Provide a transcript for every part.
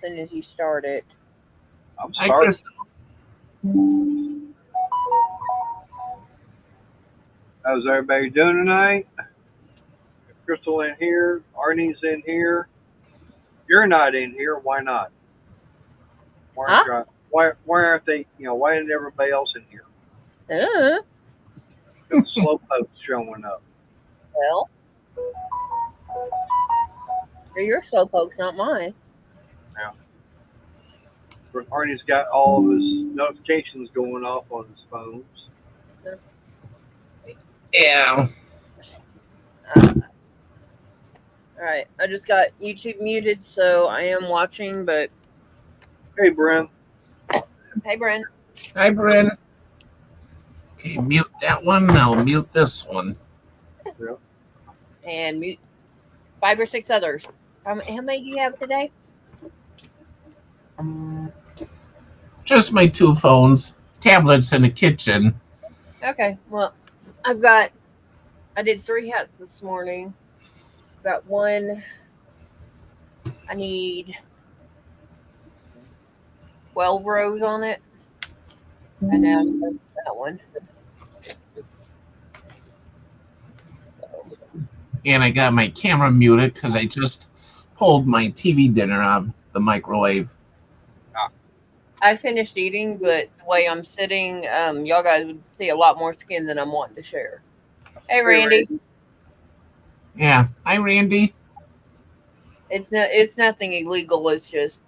soon as you start it. I'm I sorry. guess How's everybody doing tonight? Crystal in here. Arnie's in here. You're not in here. Why not? Why aren't Huh? you? Why aren't they? Why isn't everybody else in here? Uh, Got the slow pokes showing up. well, they're your slowpokes, not mine. Now, Arnie's got all of his notifications going off on his phones. yeah. Uh, all right, I just got YouTube muted, so I am watching. But Hey, Brent. hey, Brent, Hi, Bryn. Okay, mute that one. I'll mute this one. Yeah. and mute 5 or 6 others. How many do you have today? Just my 2 phones, tablets in the kitchen. Okay, well, I did 3 hats this morning. Got one. I need 12 rows on it, and then I'm done with that one. So, And I got my camera muted because I just pulled my TV dinner out of the microwave. I finished eating, but the way I'm sitting, y'all guys would see a lot more skin than I'm wanting to share. Hey, Randy. Yeah. Hi, Randy. It's nothing illegal. It's just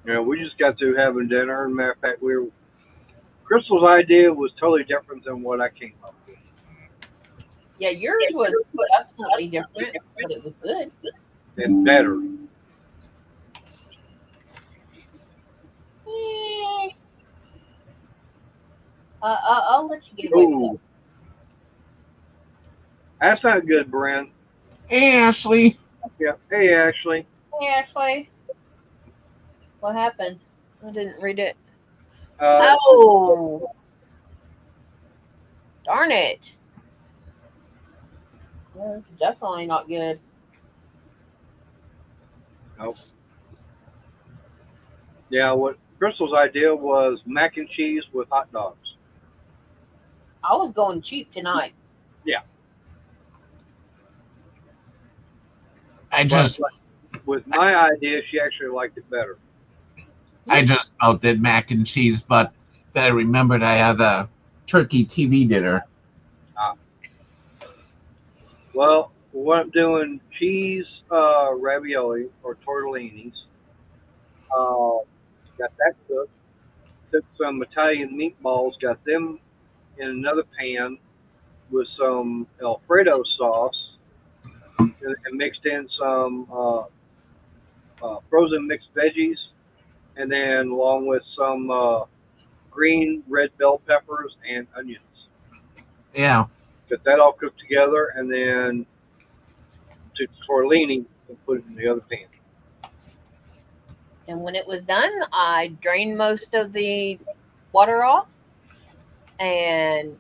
Yeah, we just got through having dinner. Matter of fact, Crystal's idea was totally different than what I came up with. yeah. Yours was definitely different, but it was good. And better. Eh, I'll let you get away with Ooh, that's not good, Brent. Hey, Ashley. Yeah. Hey, Ashley. that. Hey, Ashley, what happened? I didn't read it. Uh, Oh, darn it! Yeah, it's definitely not good. nope. Yeah, what Crystal's idea was mac and cheese with hot dogs. I was going cheap tonight. Yeah, I but just with my idea, she actually liked it better. I just about did mac and cheese, but then I remembered I had a turkey TV dinner. Ah, well, what I'm doing, cheese ravioli or tortellinis. Got that cooked. Took some Italian meatballs, got them in another pan with some Alfredo sauce, and mixed in some frozen mixed veggies, and then along with some green red bell peppers and onions. Yeah. Got that all cooked together, and then took the tortellini and put it in the other pan. And when it was done, I drained most of the water off and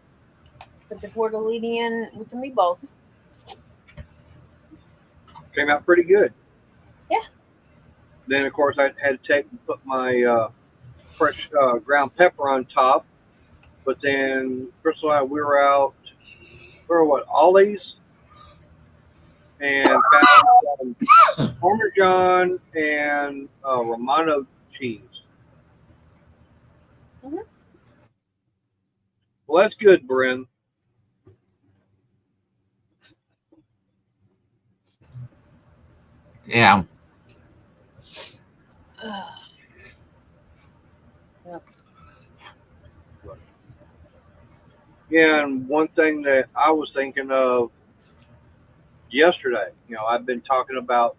put the tortellini in with the meatballs. Came out pretty good. Yeah. Then, of course, I had to take and put my fresh ground pepper on top. But then Crystal and I, we were out, Ollie's, and found some Parmesan and Romano cheese. Hmm. Well, that's good, Bryn. Yeah. Yep. Yeah, and one thing that I was thinking of yesterday, I've been talking about,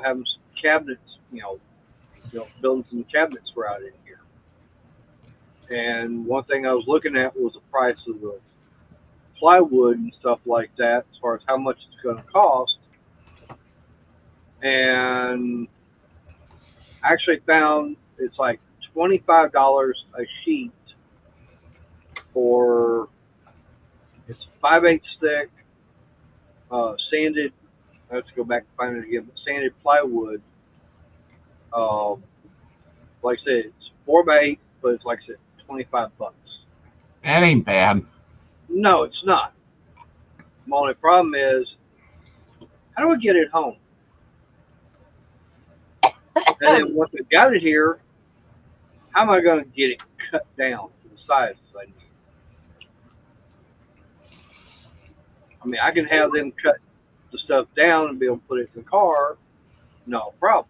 having some cabinets, building some cabinets for out in here. And one thing I was looking at was the price of the plywood and stuff like that, as far as how much it's going to cost. And I actually found it's like $25 a sheet for it's 5/8 thick, sanded I have to go back and find it again. But sanded plywood, um, like I said, it's 4x8, but it's like I said, $25. That ain't bad. No, it's not. My only problem is, how do I get it home? And then once I got it here, how am I going to get it cut down to the sizes I need? I mean, I can have them cut the stuff down and be able to put it in the car, no problem.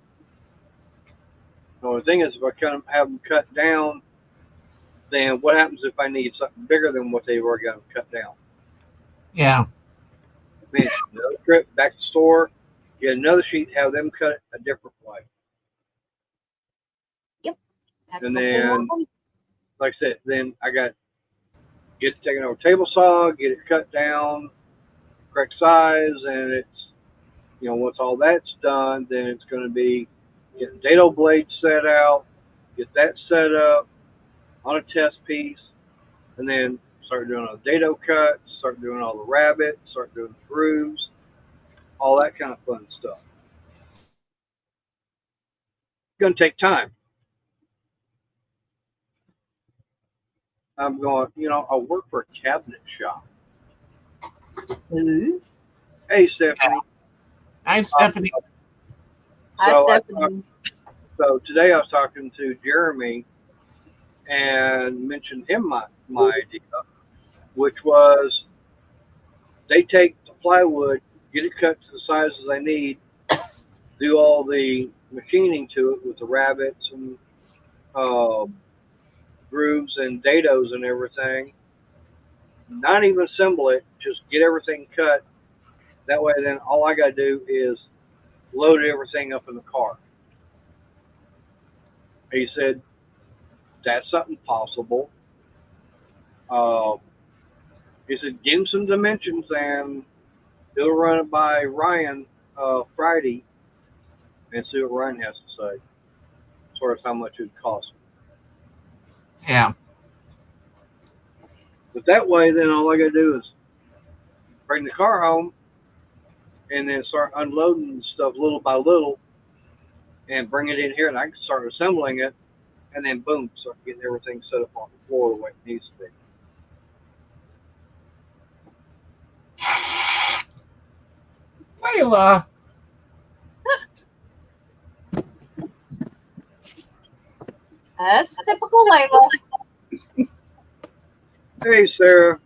The only thing is, if I have them cut down, then what happens if I need something bigger than what they've already got them cut down? Yeah. Then another trip back to the store, get another sheet, have them cut it a different way. Yep. And then, like I said, then I got get it taken over table saw, get it cut down, correct size, and it's, once all that's done, then it's going to be getting dado blades set out, get that set up on a test piece, and then start doing a dado cut, start doing all the rabbits, start doing the grooves, all that kind of fun stuff. It's going to take time. I'm going, I work for a cabinet shop. Who? Hey, Stephanie. Hi, Stephanie. Hi, Stephanie. So today I was talking to Jeremy and mentioned him my idea, which was they take the plywood, get it cut to the sizes they need, do all the machining to it with the rabbits and grooves and dados and everything. Not even assemble it, just get everything cut. That way, then all I got to do is load everything up in the car. He said that's something possible. He said give him some dimensions and he'll run it by Ryan Friday and see what Ryan has to say as far as how much it would cost. Yeah. But that way, then all I got to do is bring the car home and then start unloading stuff little by little and bring it in here, and I can start assembling it, and then boom, start getting everything set up on the floor the way it needs to be. Layla. That's typical Layla. Hey, Sarah.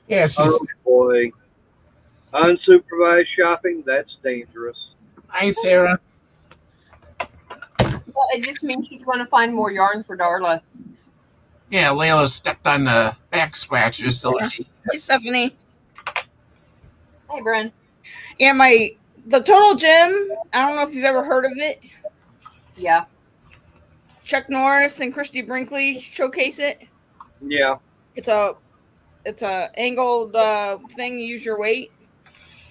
Yeah, she's. Oh, boy. Unsupervised shopping, that's dangerous. Hi, Sarah. Well, it just means she's going to find more yarn for Darla. Yeah, Layla stepped on the back scratches, so she. Hey, Stephanie. Hey, Bren. Yeah, the Total Gym. I don't know if you've ever heard of it. Yeah. Chuck Norris and Christy Brinkley showcase it. Yeah. It's a angled thing. You use your weight.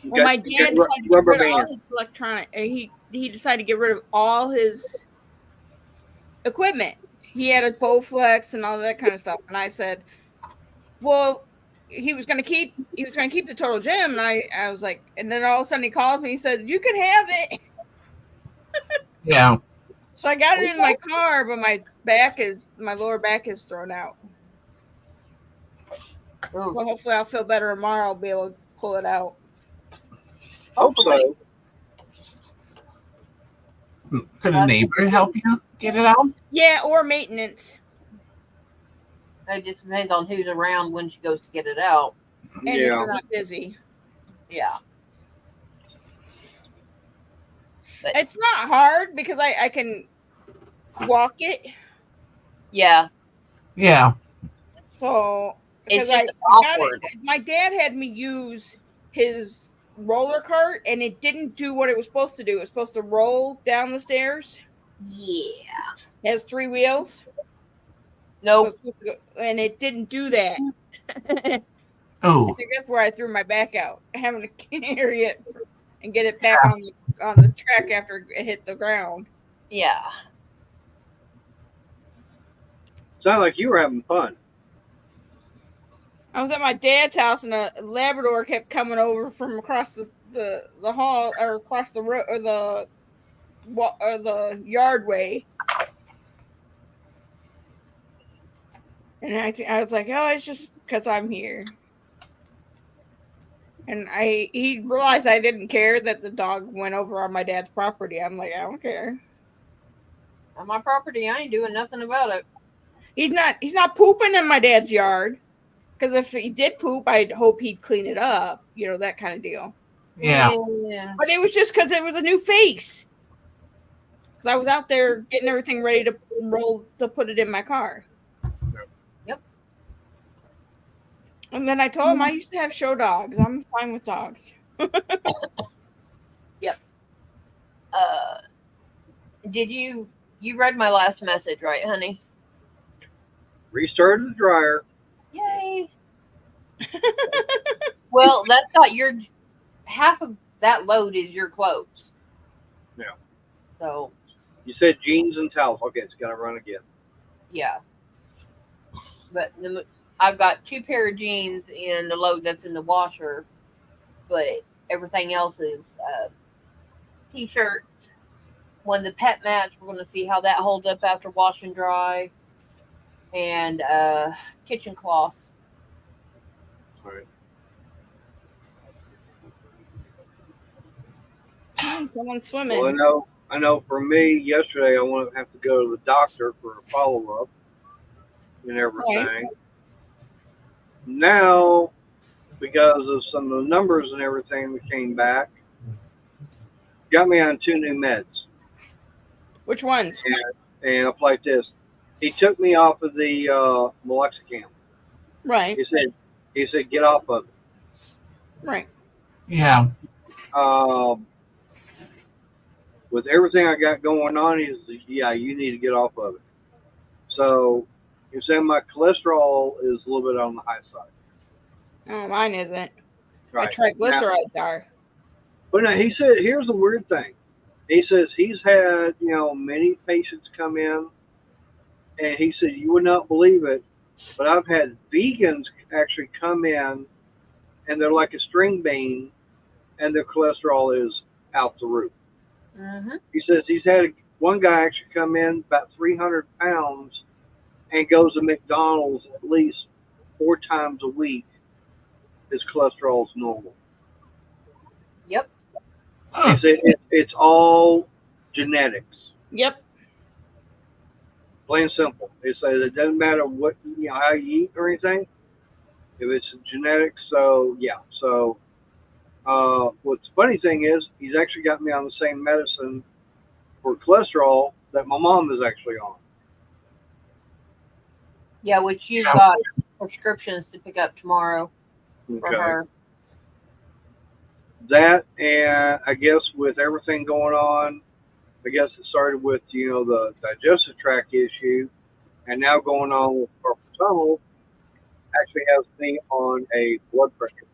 Well, my dad decided to get rid of all his electronic. He decided to get rid of all his equipment. He had a Bowflex and all that kind of stuff. And I said, well, he was going to keep the Total Gym. And I was like, and then all of a sudden he calls me. He said, you can have it. Yeah. So I got it in my car, but my lower back is thrown out. Ooh. Well, hopefully I'll feel better tomorrow. I'll be able to pull it out. Hope so. Could a neighbor help you get it out? Yeah, or maintenance. It just depends on who's around when she goes to get it out. And if they're not busy. Yeah. But it's not hard because I can walk it. Yeah. Yeah. So it's just awkward. My dad had me use his roller cart and it didn't do what it was supposed to do. It was supposed to roll down the stairs. Yeah. It has 3 wheels. Nope. So and it didn't do that. Oh. I think that's where I threw my back out, having to carry it and get it back on the track after it hit the ground. Yeah. Sounded like you were having fun. I was at my dad's house and a Labrador kept coming over from across the hall or across the road or the yardway. And I was like, oh, it's just because I'm here. And he realized I didn't care that the dog went over on my dad's property. I'm like, I don't care. On my property, I ain't doing nothing about it. He's not pooping in my dad's yard. Because if he did poop, I'd hope he'd clean it up. You know, that kind of deal. Yeah. But it was just because it was a new face. Because I was out there getting everything ready to roll to put it in my car. Yep. And then I told him I used to have show dogs. I'm fine with dogs. Yep. Did you read my last message, right, honey? Restarted the dryer. Yay. Well, that's got your half of that load is your clothes. Yeah. So. You said jeans and towels. Okay, it's got to run again. Yeah. But I've got 2 pair of jeans in the load that's in the washer, but everything else is t-shirts. When the pet match, we're going to see how that holds up after wash and dry, and kitchen cloths. All right. Someone's swimming. Well, I know. For me, yesterday I won't have to go to the doctor for a follow up and everything. Right. Now, because of some of the numbers and everything that came back, got me on 2 new meds. Which ones? And up like this, he took me off of the Meloxicam. Right. He said get off of it. Right. Yeah. With everything I got going on, he said, yeah, you need to get off of it. So he said my cholesterol is a little bit on the high side. Oh, mine isn't. Right. My triglycerides are. But no, he said, here's the weird thing. He says he's had, many patients come in, and he said, you would not believe it, but I've had vegans actually come in, and they're like a string bean, and their cholesterol is out the roof. Mm-hmm. He says he's had one guy actually come in about 300 pounds and goes to McDonald's at least 4 times a week. His cholesterol is normal. Yep. He said it's all genetics. Yep. Plain simple. He says it doesn't matter what how you eat or anything. If it's genetics, so yeah. So what's the funny thing is he's actually got me on the same medicine for cholesterol that my mom is actually on. Yeah, which you've got prescriptions to pick up tomorrow for her. That, and I guess with everything going on, I guess it started with, the digestive tract issue, and now going on with carpal tunnel, actually has me on a blood pressure.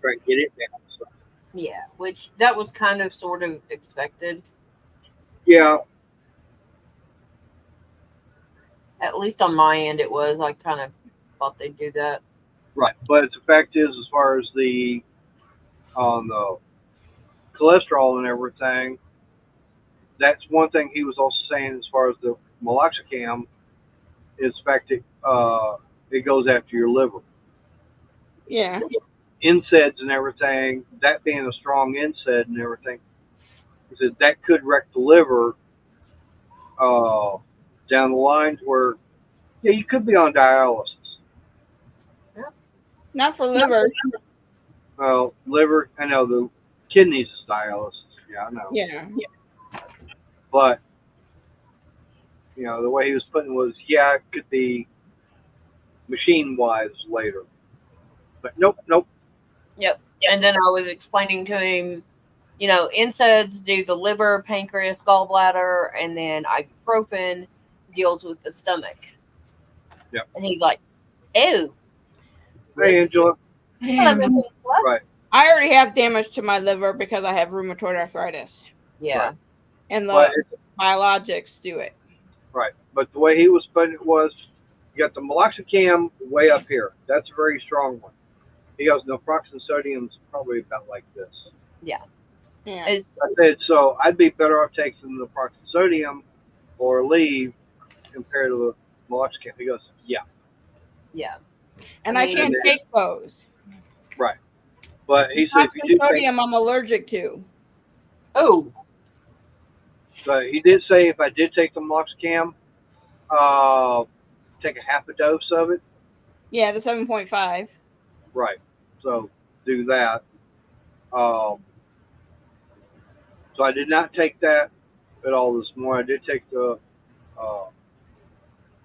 Trying to get it down. So. Yeah, which that was kind of sort of expected. Yeah. At least on my end it was. I kind of thought they'd do that. Right. But the fact is, as far as the cholesterol and everything, that's one thing he was also saying as far as the Meloxicam is the fact that it goes after your liver. Yeah. NSAIDs and everything, that being a strong NSAID and everything, he said that could wreck the liver down the line to where, you could be on dialysis. Not for liver. Well, liver, I know the kidneys is dialysis. Yeah, I know. Yeah. But, the way he was putting it was, it could be machine-wise later. But nope. Yep. And then I was explaining to him, NSAIDs do the liver, pancreas, gallbladder, and then ibuprofen deals with the stomach. Yep. And he's like, ew. Hey, Angela. Right. I already have damage to my liver because I have rheumatoid arthritis. Yeah. Right. And the biologics do it. Right. But the way he was putting it was, you got the Meloxicam way up here. That's a very strong one. He goes, naproxen sodium's probably about like this. Yeah. Yeah. It's, I said, so I'd be better off taking the naproxen sodium or leave compared to the meloxicam. He goes, yeah. yeah. And I I mean- can't take those. Right. But he said, if you do take, sodium, I'm allergic to. Oh, but he did say if I did take the meloxicam, take a half a dose of it. Yeah, the 7.5. Right. So do that. So I did not take that at all this morning. I did take the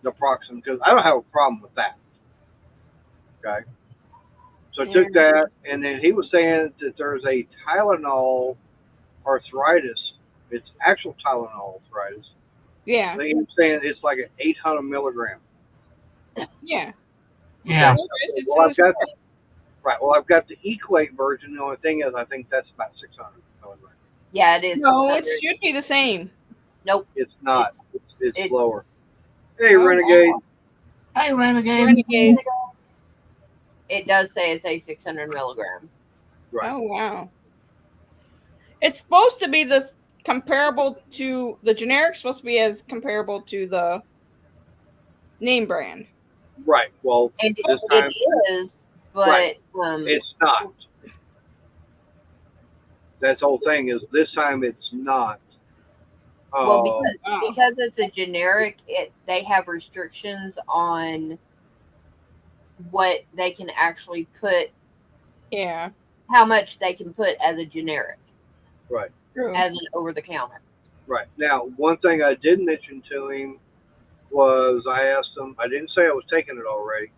naproxen because I don't have a problem with that. Okay. So I took that, and then he was saying that there's a Tylenol arthritis. It's actual Tylenol arthritis. Yeah. He was saying it's like an 800 milligram. Yeah. Yeah. Well, I've got right. Well, I've got the Equate version. The only thing is, I think that's about 600 milligrams. yeah, it is. No, it 600. should be the same. Nope. It's not. It's lower. Hey, Hey, Renegade. Hey, Renegade. Renegade. It does say it's a 600 milligram. Right. Oh, wow. It's supposed to be the comparable to the generic, supposed to be as comparable to the name brand. Right. Well, And this time it is, but right. It's not. That's the whole thing is this time it's not. well, because it's a generic, they have restrictions on what they can actually put, Yeah. how much they can put as a generic, right. True. as an over the counter. Right. Now, one thing I did mention to him was I asked him, I didn't say I was taking it already.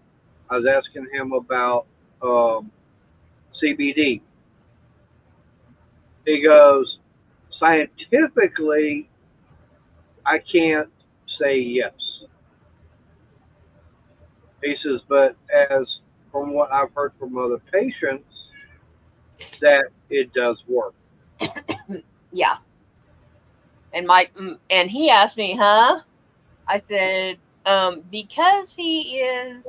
I was asking him about CBD. He goes, scientifically, I can't say yes. He says, but as from what I've heard from other patients, that it does work. Yeah. And he asked me, huh? I said, because he is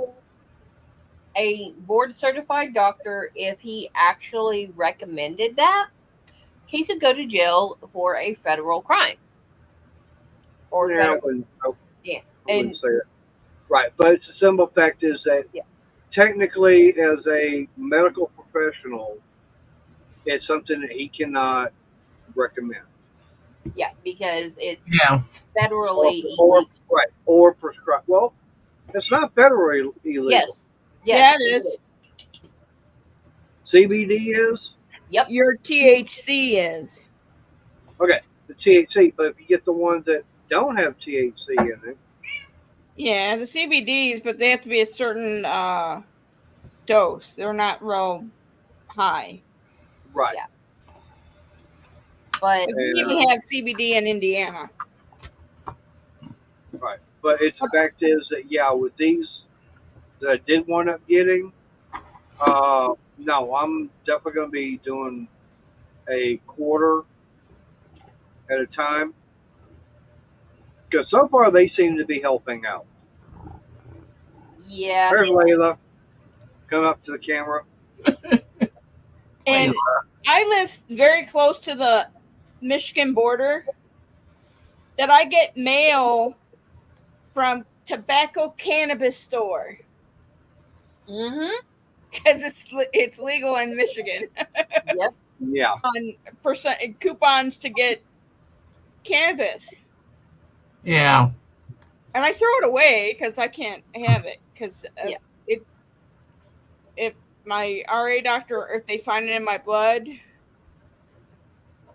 a board certified doctor, if he actually recommended that, he could go to jail for a federal crime. Or Yeah, federal. I wouldn't And say it. Right, but it's the simple fact is that technically, as a medical professional, it's something that he cannot recommend. yeah, because it's Yeah. federally or prescribed. Well, it's not federally illegal. Yes. Yeah, it is. CBD is? Yep. Your THC is. Okay, the THC, but if you get the ones that don't have THC in it. Yeah, the CBDs, but they have to be a certain dose. They're not real high. Right. Yeah. But we even have CBD in Indiana. Right. But it's the fact is that, yeah, with these that I did wind up getting, no, I'm definitely going to be doing a quarter at a time. Because so far they seem to be helping out. yeah. There's Layla. Come up to the camera. And I live very close to the Michigan border that I get mail from tobacco cannabis store. Mm-hmm. Because it's legal in Michigan. Yep. Yeah. On coupons to get cannabis. Yeah. And I throw it away because I can't have it. Because if my RA doctor, if they find it in my blood,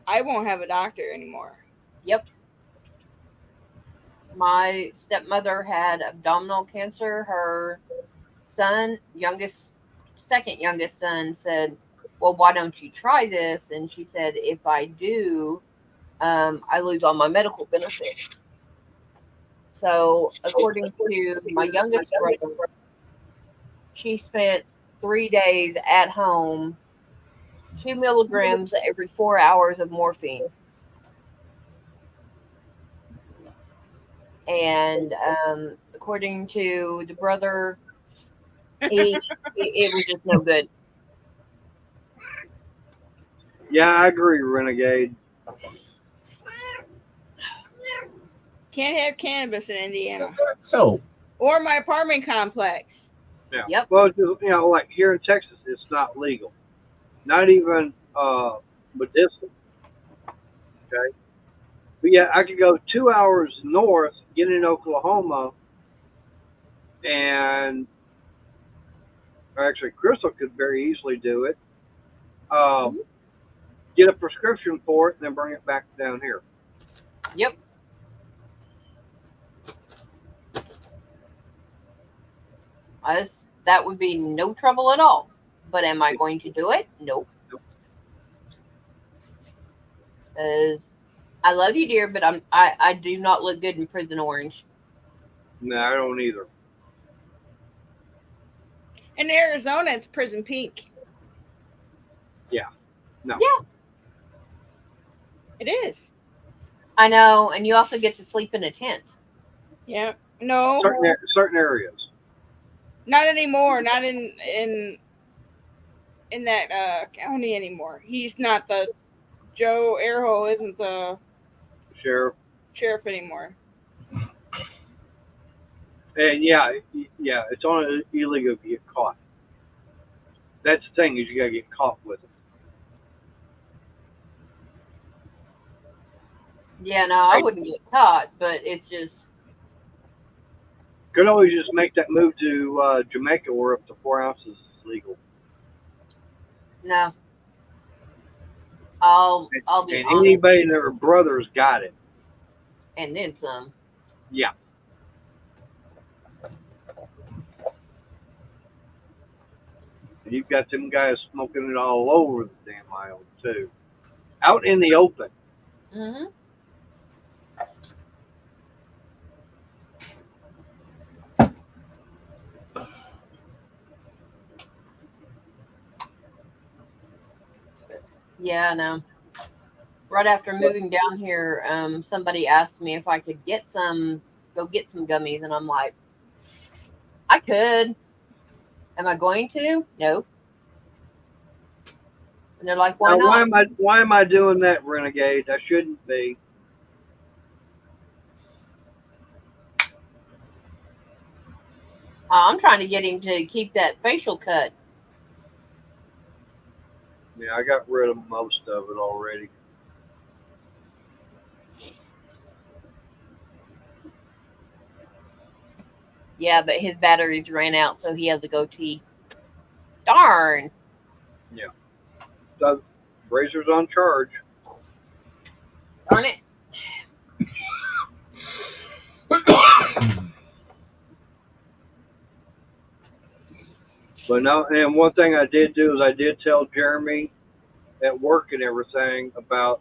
I won't have a doctor anymore. Yep. My stepmother had abdominal cancer. Her son, second youngest son, said, well, why don't you try this? And she said, if I do, I lose all my medical benefits. So according to my youngest brother, she spent 3 days at home, 2 milligrams every 4 hours of morphine. And according to the brother, it was just no good. Yeah, I agree, Renegade. Can't have cannabis in Indiana. So, Or my apartment complex. Yeah. Yep. Well, like here in Texas, it's not legal. Not even medicinal. Okay. But yeah, I could go 2 hours north, get in Oklahoma, and actually, Crystal could very easily do it. Mhm. Get a prescription for it, and then bring it back down here. Yep. That would be no trouble at all. But am I going to do it? Nope. Because I love you, dear, but I do not look good in prison orange. No, I don't either. In Arizona, it's prison pink. Yeah. No. Yeah. It is. I know, and you also get to sleep in a tent. Yeah. No. Certain areas. Not anymore. Not in that county anymore. He's not the Joe Airhole isn't the sheriff anymore. And yeah, it's on illegal if you get caught. That's the thing, is you gotta get caught with it. Yeah, no, I wouldn't get caught, but it's just Could always just make that move to Jamaica, where up to 4 ounces is legal. no. I'll be and honest. anybody and their brothers got it. And then some. Yeah. And you've got them guys smoking it all over the damn island too, out in the open. Mm-hmm. Yeah, no. Right after moving down here, somebody asked me if I could go get some gummies, and I'm like, I could. Am I going to? No. And they're like, why now, not? Why am I doing that, Renegade? I shouldn't be. I'm trying to get him to keep that facial cut. Yeah, I got rid of most of it already. Yeah, but his batteries ran out, so he has a goatee. Darn. Yeah. So, razor's on charge. Darn it. But no, and one thing I did do is I did tell Jeremy at work and everything about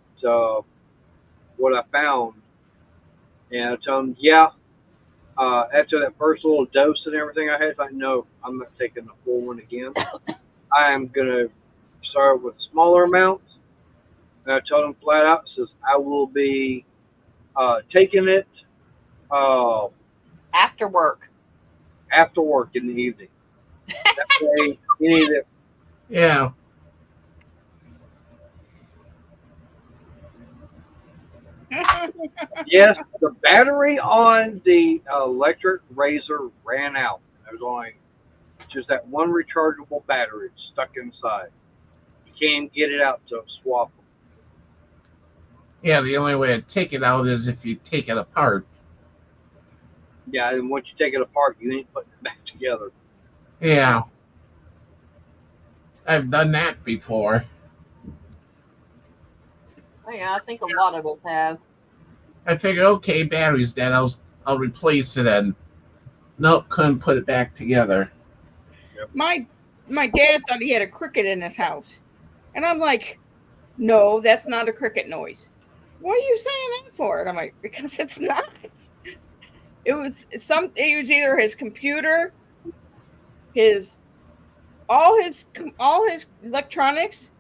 what I found. And I told him, yeah, after that first little dose and everything I had, like, no, I'm not taking the full one again. I am going to start with smaller amounts. And I told him flat out, says, I will be taking it After work. after work in the evening. That way, you need it. yeah. Yes, the battery on the electric razor ran out. There's only just that one rechargeable battery stuck inside. You can't get it out to swap them. Yeah, the only way to take it out is if you take it apart. Yeah, and once you take it apart, you ain't putting it back together. Yeah. I've done that before. Oh, yeah, I think a lot of us have. I figured, okay, battery's dead. I'll replace it, and nope, couldn't put it back together. Yep. My dad thought he had a cricket in his house, and I'm like, no, that's not a cricket noise. What are you saying that for? And I'm like, because it's not. It was either his computer, all his electronics.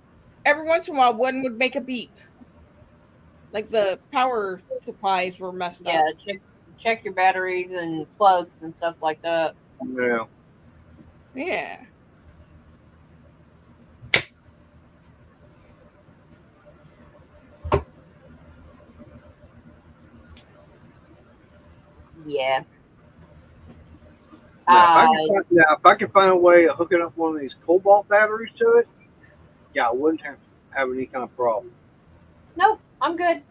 Every once in a while, one would make a beep. Like the power supplies were messed up. Yeah, check your batteries and plugs and stuff like that. Yeah. Yeah. Yeah. Now, if I can find a way of hooking up one of these cobalt batteries to it, yeah, I wouldn't have any kind of problem. Nope, I'm good.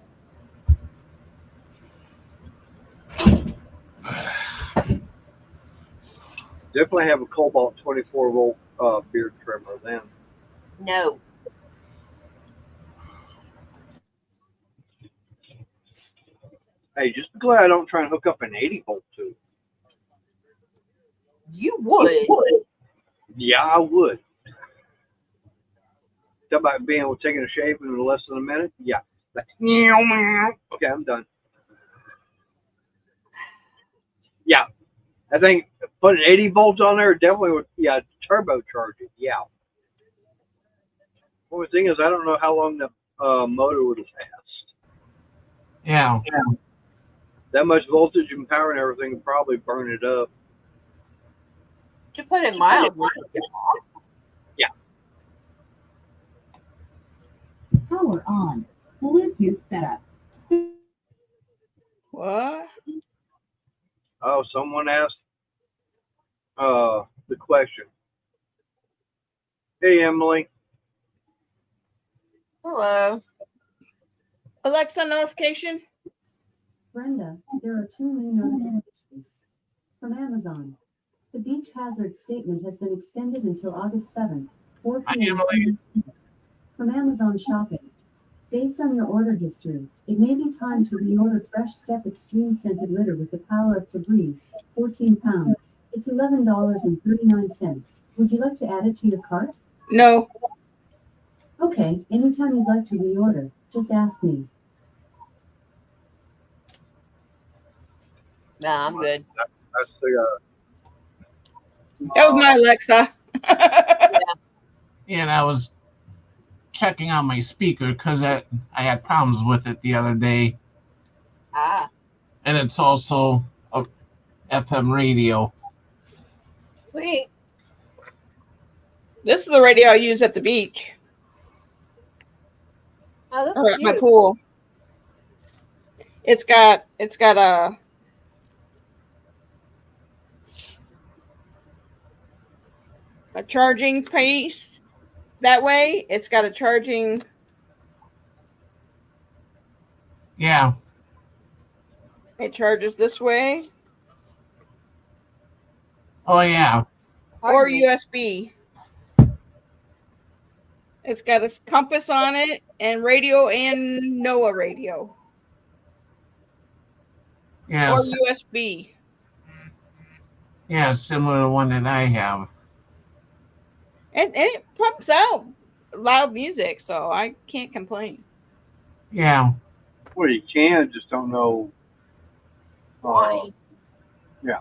Definitely have a cobalt 24 volt beard trimmer then. No. Hey, just be glad I don't try and hook up an 80 volt to it. You would. Yeah, I would. Talk about being able to take a shave in less than a minute. Yeah. Okay, I'm done. Yeah. I think putting 80 volts on there definitely would, turbocharge it. Yeah. Only thing is, I don't know how long the motor would last. Yeah. That much voltage and power and everything would probably burn it up. To put it mildly. Yeah. Power on. Bluetooth setup. What? Oh, someone asked the question. Hey, Emily. Hello. Alexa notification? Brenda, there are 2 new notifications. From Amazon. The beach hazard statement has been extended until August 7th, 4 p.m. From Amazon Shopping. Based on your order history, it may be time to reorder Fresh Step Extreme Scented Litter with the power of Febreze, 14 pounds. It's $11.39. Would you like to add it to your cart? No. Okay, anytime you'd like to reorder, just ask me. Nah, I'm good. That's the, That was my Alexa. And I was checking on my speaker because I had problems with it the other day. Ah. And it's also a FM radio. Sweet. This is the radio I use at the beach. Oh, that's Or at cute. my pool. It's got a charging piece that way. It's got a charging. Yeah. It charges this way. Oh, yeah. Or USB. It's got a compass on it and radio and NOAA radio. Yeah. Or USB. Yeah, similar to one that I have. And it pumps out loud music, so I can't complain. Yeah. well, you can, just don't know Why? Yeah.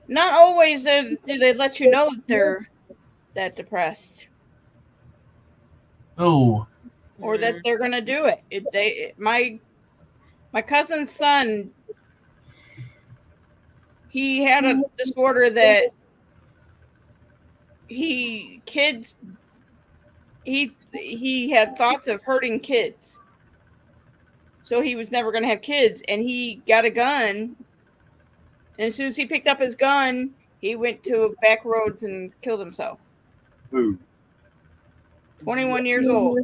Not always do they let you know that they're that depressed. Oh. Or that they're gonna do it. My cousin's son, he had a disorder that he had thoughts of hurting kids. So he was never gonna have kids, and he got a gun. And as soon as he picked up his gun, he went to back roads and killed himself. Ooh. 21 years old.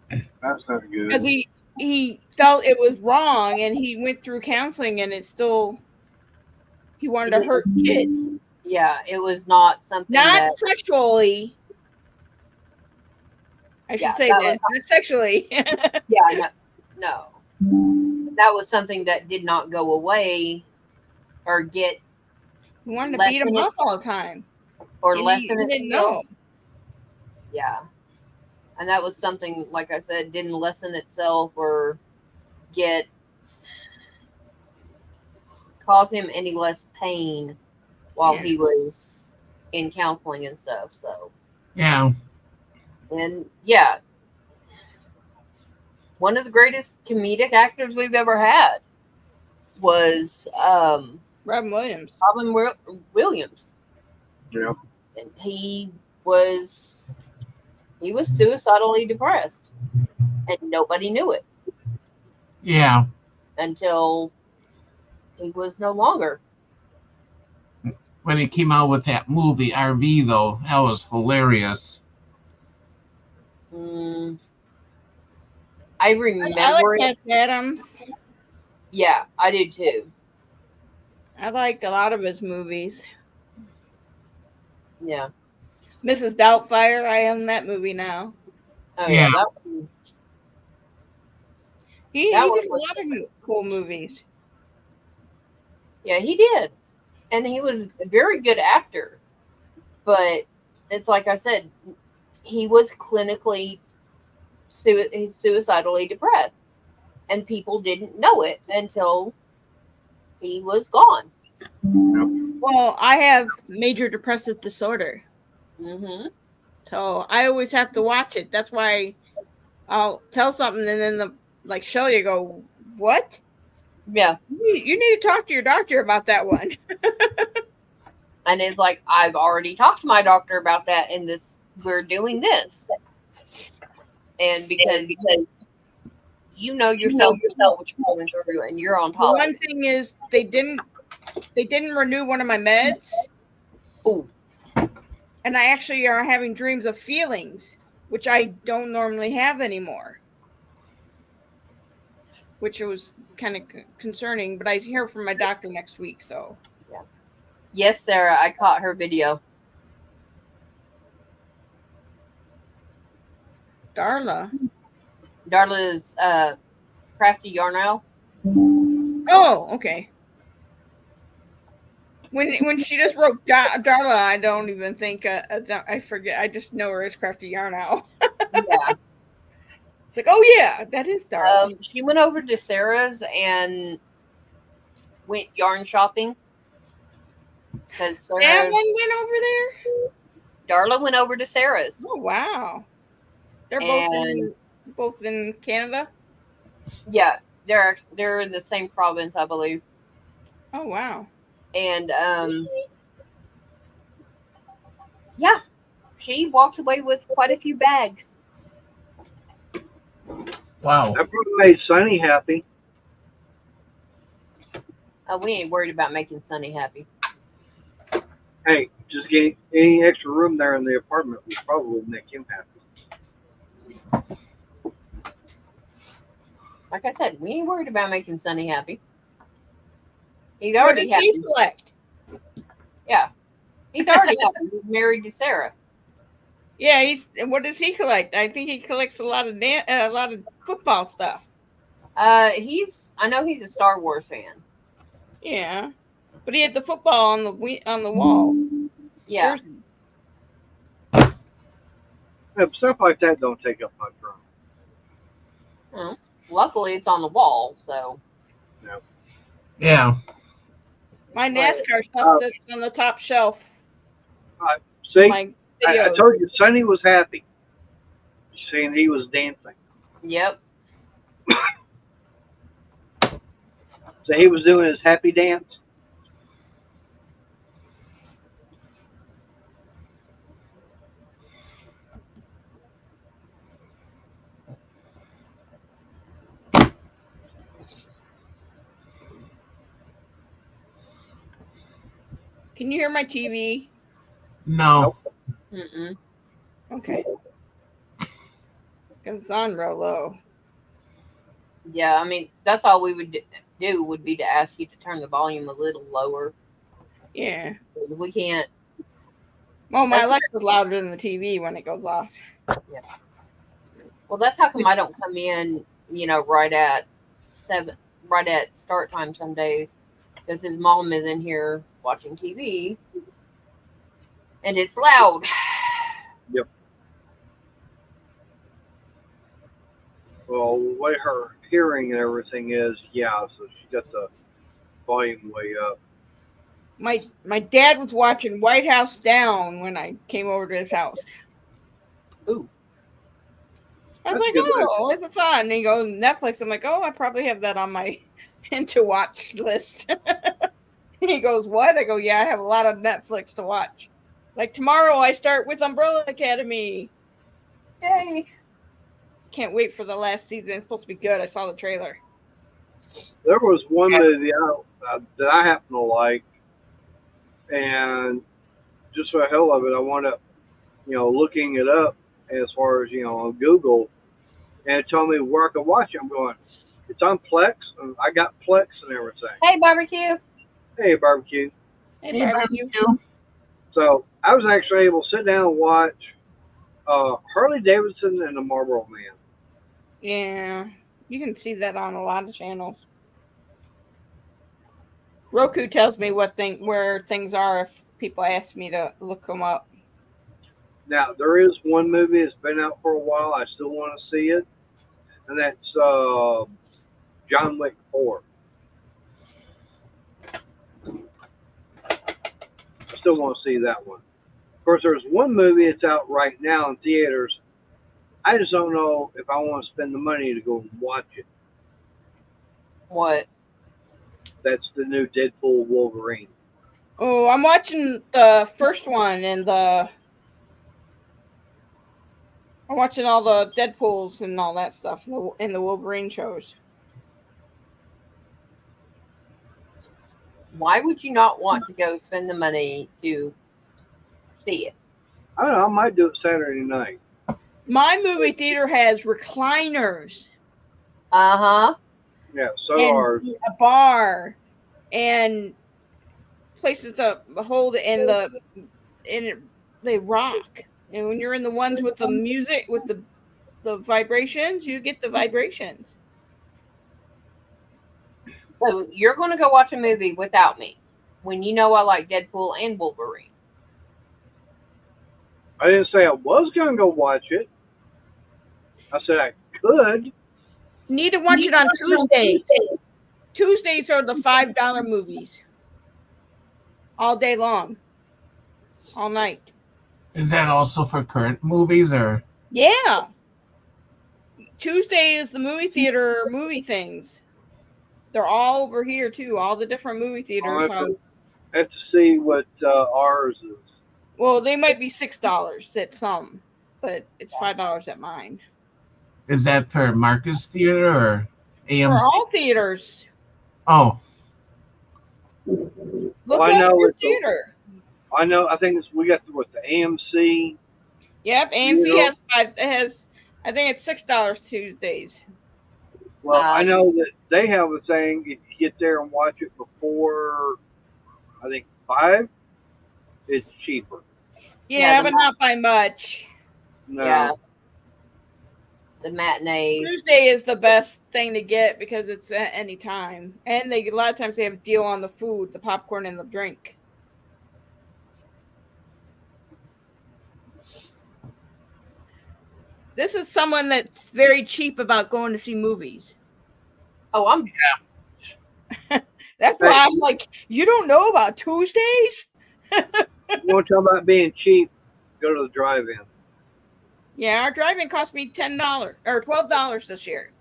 That's not good. Because he felt it was wrong, and he went through counseling, and he wanted to hurt kids. Yeah, it was not something Not sexually. I should say that. Not sexually. Yeah, no. That was something that did not go away or get. He wanted to beat him up all the time. Or lessen it. Didn't know. Yeah. And that was something, like I said, didn't lessen itself or cause him any less pain while he was in counseling and stuff. So. Yeah. And yeah. One of the greatest comedic actors we've ever had. was Robin Williams. Williams. Yeah. And he was suicidally depressed, and nobody knew it Yeah. until he was no longer. When he came out with that movie RV, though, that was hilarious. I remember I like it. Patch Adams. Yeah, I did too. I liked a lot of his movies. Yeah. Mrs. Doubtfire, I own that movie now. Oh Yeah. yeah, He That did one a was- lot of cool movies. yeah, he did, and he was a very good actor. But it's like I said, he was clinically suicidally depressed, and people didn't know it until he was gone. Well, I have major depressive disorder, so I always have to watch it. That's why I'll tell something and then the show you go, what? Yeah, You need to talk to your doctor about that one. and it's like I've already talked to my doctor about that, and we're doing this, and because you know yourself what you're going through, and you're on top. One thing is they didn't renew one of my meds. Ooh. And I actually are having dreams of feelings, which I don't normally have anymore. Which was kind of concerning, but I hear from my doctor next week, so. Yeah. Yes, Sarah, I caught her video. Darla's crafty yarn owl. Oh, okay. When she just wrote Darla, I don't even think I forget. I just know her as Crafty Yarn Owl. Yeah. It's like, oh yeah, that is Darla. She went over to Sarah's and went yarn shopping. Because That one went over there? Darla went over to Sarah's. Oh wow. They're both in Canada? Yeah. They're in the same province, I believe. Oh wow. And yeah, she walked away with quite a few bags. Wow. That probably made Sonny happy. We ain't worried about making Sonny happy. Hey, just getting any extra room there in the apartment would probably make him happy. Like I said, we ain't worried about making Sonny happy. He's What already does happy. he collect? Yeah. He's already happy. He's married to Sarah. Yeah, what does he collect? I think he collects a lot of football stuff. I know he's a Star Wars fan. Yeah. But he had the football on the wall. Yeah. Jersey. Yeah, stuff like that don't take up much room. Well, luckily, it's on the wall, so. No. Yeah. My NASCAR stuff sits on the top shelf. See, My I told you, Sonny was happy. Seeing he was dancing. Yep. So he was doing his happy dance. Can you hear my TV? No. Mm-mm. Okay. Because it's on real low. Yeah, I mean, that's all we would do would be to ask you to turn the volume a little lower. Yeah. We can't. Well, my Alexa's louder than the TV when it goes off. Yeah. Well, that's how come I don't come in, right at 7, right at start time some days, because his mom is in here watching TV, and it's loud. Yep. Well, the way her hearing and everything is, yeah, so she got the volume way up. My dad was watching White House Down when I came over to his house. Ooh. I was like, oh, what's it's on? And he goes, Netflix. I'm like, oh, I probably have that on my into watch list. He goes, what? I go, yeah, I have a lot of Netflix to watch. Like tomorrow I start with Umbrella Academy. Yay. Can't wait for the last season. It's supposed to be good. I saw the trailer. There was one movie that I happen to like, and just for the hell of it, I wound up, looking it up as far as, on Google, and it told me where I could watch it. I'm going, it's on Plex, and I got Plex and everything. Hey, barbecue. Hey, barbecue. Hey, barbecue. So I was actually able to sit down and watch Harley Davidson and the Marlboro Man. Yeah, you can see that on a lot of channels. Roku tells me where things are if people ask me to look them up. Now, there is one movie that's been out for a while. I still want to see it, and that's John Wick 4. I still want to see that one. Of course, there's one movie that's out right now in theaters. I just don't know if I want to spend the money to go and watch it. What? That's the new Deadpool Wolverine. Oh, I'm watching the first one and I'm watching all the Deadpools and all that stuff in the Wolverine shows. Why would you not want to go spend the money to see it? I don't know. I might do it Saturday night. My movie theater has recliners. Uh-huh. Yeah, so ours. A bar and places to hold it, and they rock. And when you're in the ones with the music, with the vibrations, you get the vibrations. So you're going to go watch a movie without me when you know I like Deadpool and Wolverine. I didn't say I was going to go watch it. I said I could. Need to watch it on Tuesdays. Tuesdays are the $5 movies. All day long. All night. Is that also for current movies or? Yeah. Tuesday is the movie theater movie things. They're all over here too. All the different movie theaters. I have to see what ours is. Well, they might be $6 at some, but it's $5 at mine. Is that for Marcus Theater or AMC? For all theaters. Oh. Look up your theater. I know. I think we got the AMC. Yep, AMC has. I think it's $6 Tuesdays. Well, I know that they have a thing. If you get there and watch it before, I think 5, it's cheaper. Yeah, but not by much. No. Yeah. The matinees. Tuesday is the best thing to get because it's at any time, and a lot of times they have a deal on the food, the popcorn, and the drink. This is someone that's very cheap about going to see movies. Oh, I'm. Yeah. That's why I'm like, you don't know about Tuesdays? You want to talk about being cheap? Go to the drive-in. Yeah, our drive-in cost me $10 or $12 this year.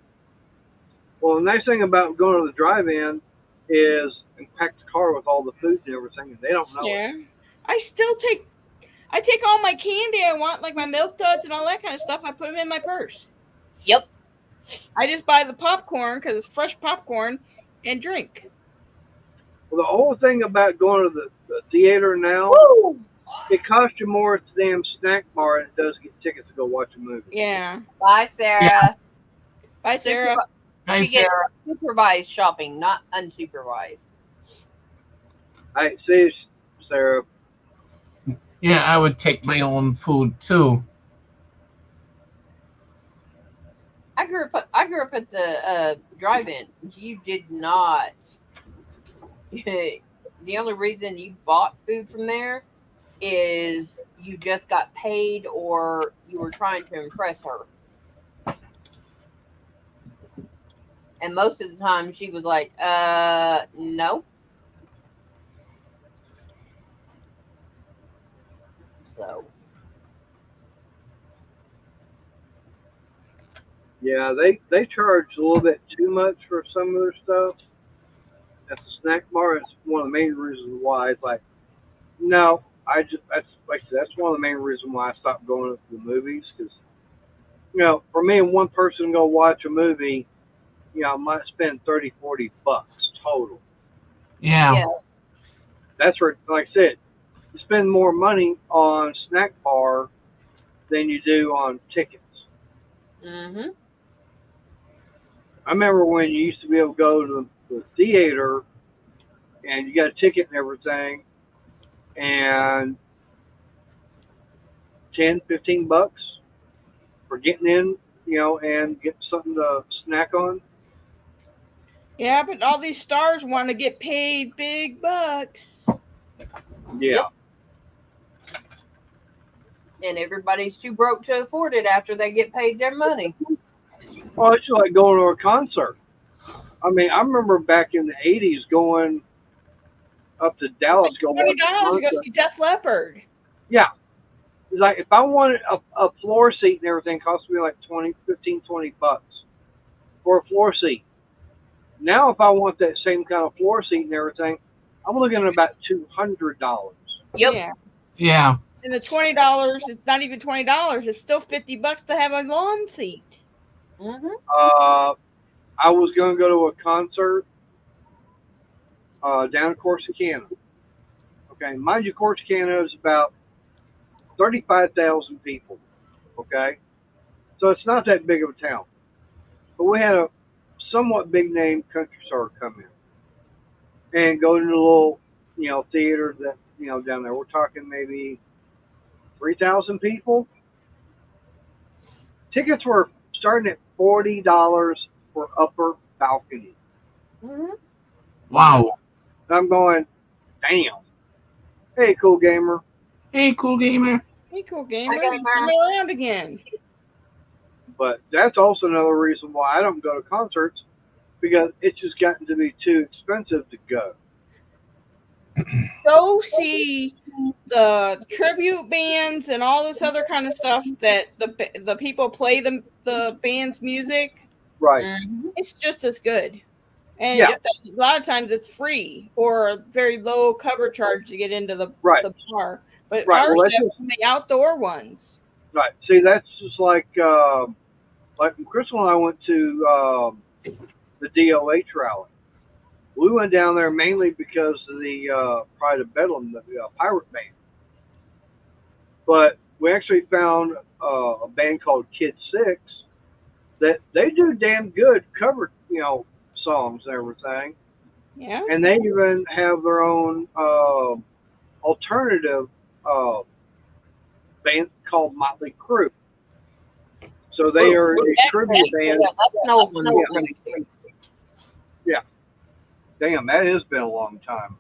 Well, the nice thing about going to the drive-in is you pack the car with all the food and everything, and they don't know. Yeah, I take all my candy I want, like my Milk Duds and all that kind of stuff. I put them in my purse. Yep. I just buy the popcorn because it's fresh popcorn and drink. Well, the whole thing about going to the theater now, it costs you more at the damn snack bar than it does get tickets to go watch a movie. Yeah. Bye, Sarah. Yeah. Bye, Sarah. She gets supervised shopping, not unsupervised. I see, Sarah. Yeah, I would take my own food too. I grew up at the drive-in. You did not. The only reason you bought food from there is you just got paid or you were trying to impress her. And most of the time she was like, no. So. Yeah, they charge a little bit too much for some of their stuff. at the snack bar. It's one of the main reasons why it's like, no, that's like I said, that's one of the main reasons why I stopped going to the movies because for me and one person to go watch a movie, I might spend 30, $40 total. Yeah. That's where, like I said, you spend more money on snack bar than you do on tickets. Mm-hmm. I remember when you used to be able to go to the theater and you got a ticket and everything, and $10, $15 for getting in, and getting something to snack on. Yeah, but all these stars want to get paid big bucks. Yeah. Yep. And everybody's too broke to afford it after they get paid their money. Well, it's just like going to a concert. I mean, I remember back in the 80s going up to Dallas. Like $20 to go see Def Leppard. Yeah. It's like if I wanted a floor seat and everything, it cost me like $20 for a floor seat. Now, if I want that same kind of floor seat and everything, I'm looking at about $200. Yep. Yeah. And the $20, it's not even $20. It's still $50 to have a lawn seat. Mm-hmm. I was going to go to a concert down in Corsicana. Okay, mind you, Corsicana is about 35,000 people. Okay, so it's not that big of a town. But we had a somewhat big name country star come in and go to the little, theater that, down there. We're talking maybe 3,000 people. Tickets were starting at $40 for upper balcony. Mm-hmm. Wow. And I'm going, damn. Hey, cool gamer. Hey, cool gamer. Hey, cool gamer. Come around again. But that's also another reason why I don't go to concerts, because it's just gotten to be too expensive to go. Go see the tribute bands and all this other kind of stuff that the people play the band's music. Right. Mm-hmm. It's just as good. And Yeah. a lot of times it's free or a very low cover charge to get into the bar. But our stuff is the outdoor ones. Right. See, that's just like when Crystal and I went to the DOH rally. We went down there mainly because of the Pride of Bedlam, the pirate band. But we actually found a band called Kid Six that they do damn good cover, songs and everything. Yeah. And they even have their own alternative band called Motley Crue. So they are a tribute band. Yeah, that's an old one. Yeah. Damn, that has been a long time.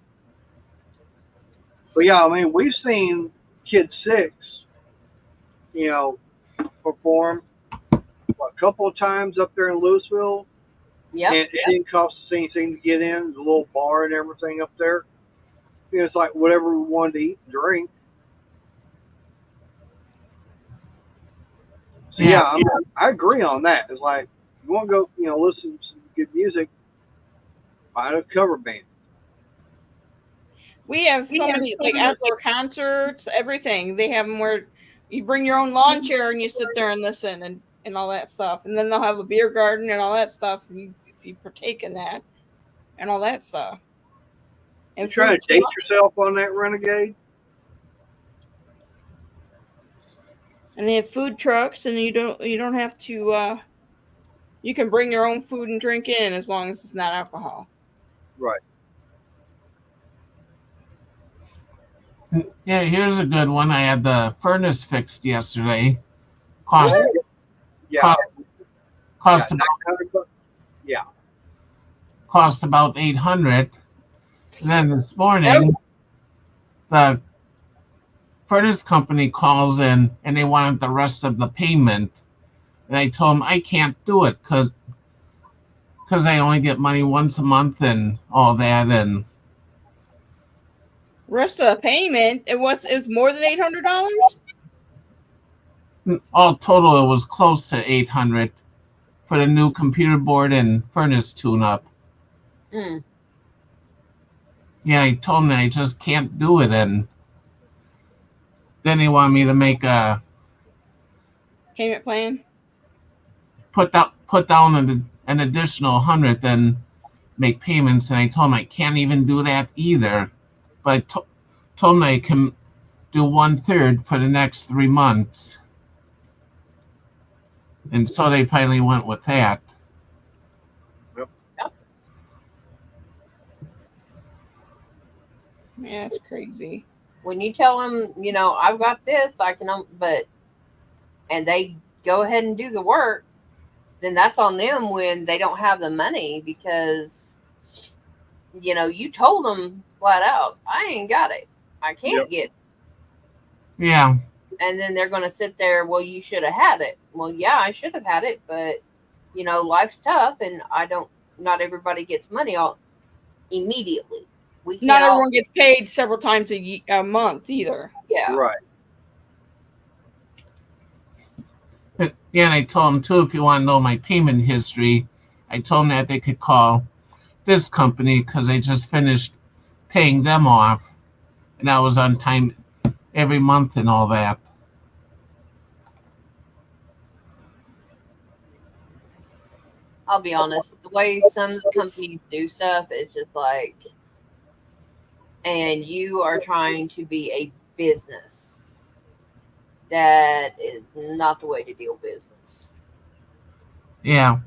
But yeah, I mean, we've seen Kid Six, perform a couple of times up there in Louisville. Yeah. And it didn't cost us anything to get in. The little bar and everything up there. It's like whatever we wanted to eat and drink. So yeah, I agree on that. It's like, you want to go, listen to some good music, find a cover band. We have so many like outdoor concerts, everything. They have them where you bring your own lawn chair and you sit there and listen and all that stuff. And then they'll have a beer garden and all that stuff if you partake in that and all that stuff. And you trying to date yourself on that, Renegade? And they have food trucks, and you don't have to. You can bring your own food and drink in as long as it's not alcohol. Right. Yeah, here's a good one. I had the furnace fixed yesterday. Cost about $800. And then this morning, the furnace company calls in and they wanted the rest of the payment. And I told them I can't do it because I only get money once a month and all that. And rest of the payment, it was more than $800. All total, it was close to $800 for the new computer board and furnace tune-up. Mm. Yeah, I told them that I just can't do it, and then they want me to make a Payment plan. put down an additional 100, then make payments, and I told them I can't even do that either. But told them I can do 1/3 for the next 3 months, and so they finally went with that. Yep. Yeah, it's crazy. When you tell them, I've got this, I can, and they go ahead and do the work, then that's on them when they don't have the money because, you told them flat out, I ain't got it. I can't get it. Yeah. And then they're going to sit there, well, you should have had it. Well, yeah, I should have had it, but, life's tough and not everybody gets money all immediately. Not everyone gets paid several times a month either. Yeah. Right. Yeah, and I told them too, if you want to know my payment history, I told them that they could call this company because I just finished paying them off, and I was on time every month and all that. I'll be honest, the way some companies do stuff is just like, and you are trying to be a business. That is not the way to deal business. Yeah.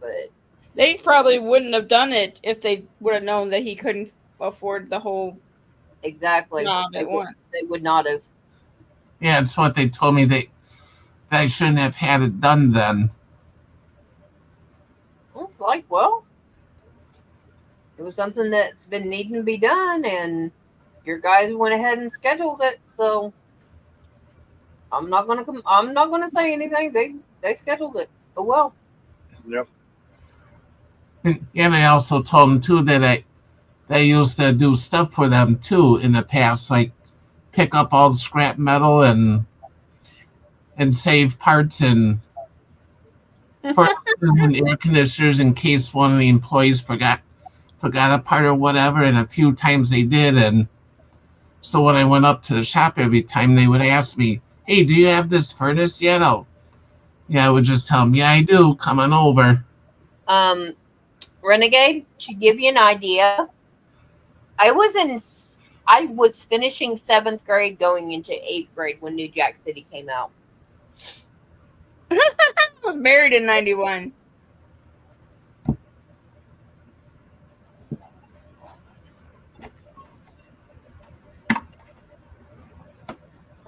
But they probably wouldn't have done it if they would have known that he couldn't afford the whole exactly job at once. They would not have. Yeah, it's what they told me that I shouldn't have had it done then. Like, well, it was something that's been needing to be done, and your guys went ahead and scheduled it. So I'm not gonna say anything. They scheduled it. Oh well. Yep. And I also told them too that I used to do stuff for them too in the past, like pick up all the scrap metal and save parts and for air conditioners in case one of the employees forgot a part or whatever, and a few times they did. And so when I went up to the shop every time, they would ask me, hey, do you have this furnace yet? I would just tell them, yeah, I do, come on over. Renegade, to give you an idea, I was finishing 7th grade going into 8th grade when New Jack City came out. I was married in 91.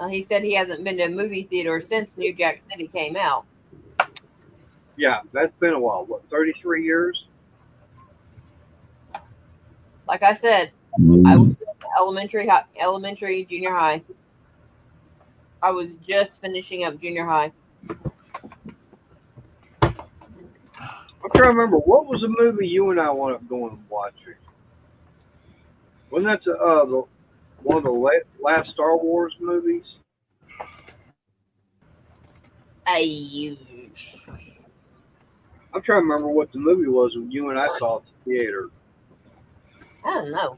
He said he hasn't been to a movie theater since New Jack City came out. Yeah, that's been a while. What, 33 years? Like I said, I was elementary, junior high. I was just finishing up junior high. I'm trying to remember, what was the movie you and I wound up going and watching? Wasn't that one of the last Star Wars movies? I'm trying to remember what the movie was when you and I saw it at the theater. I don't know.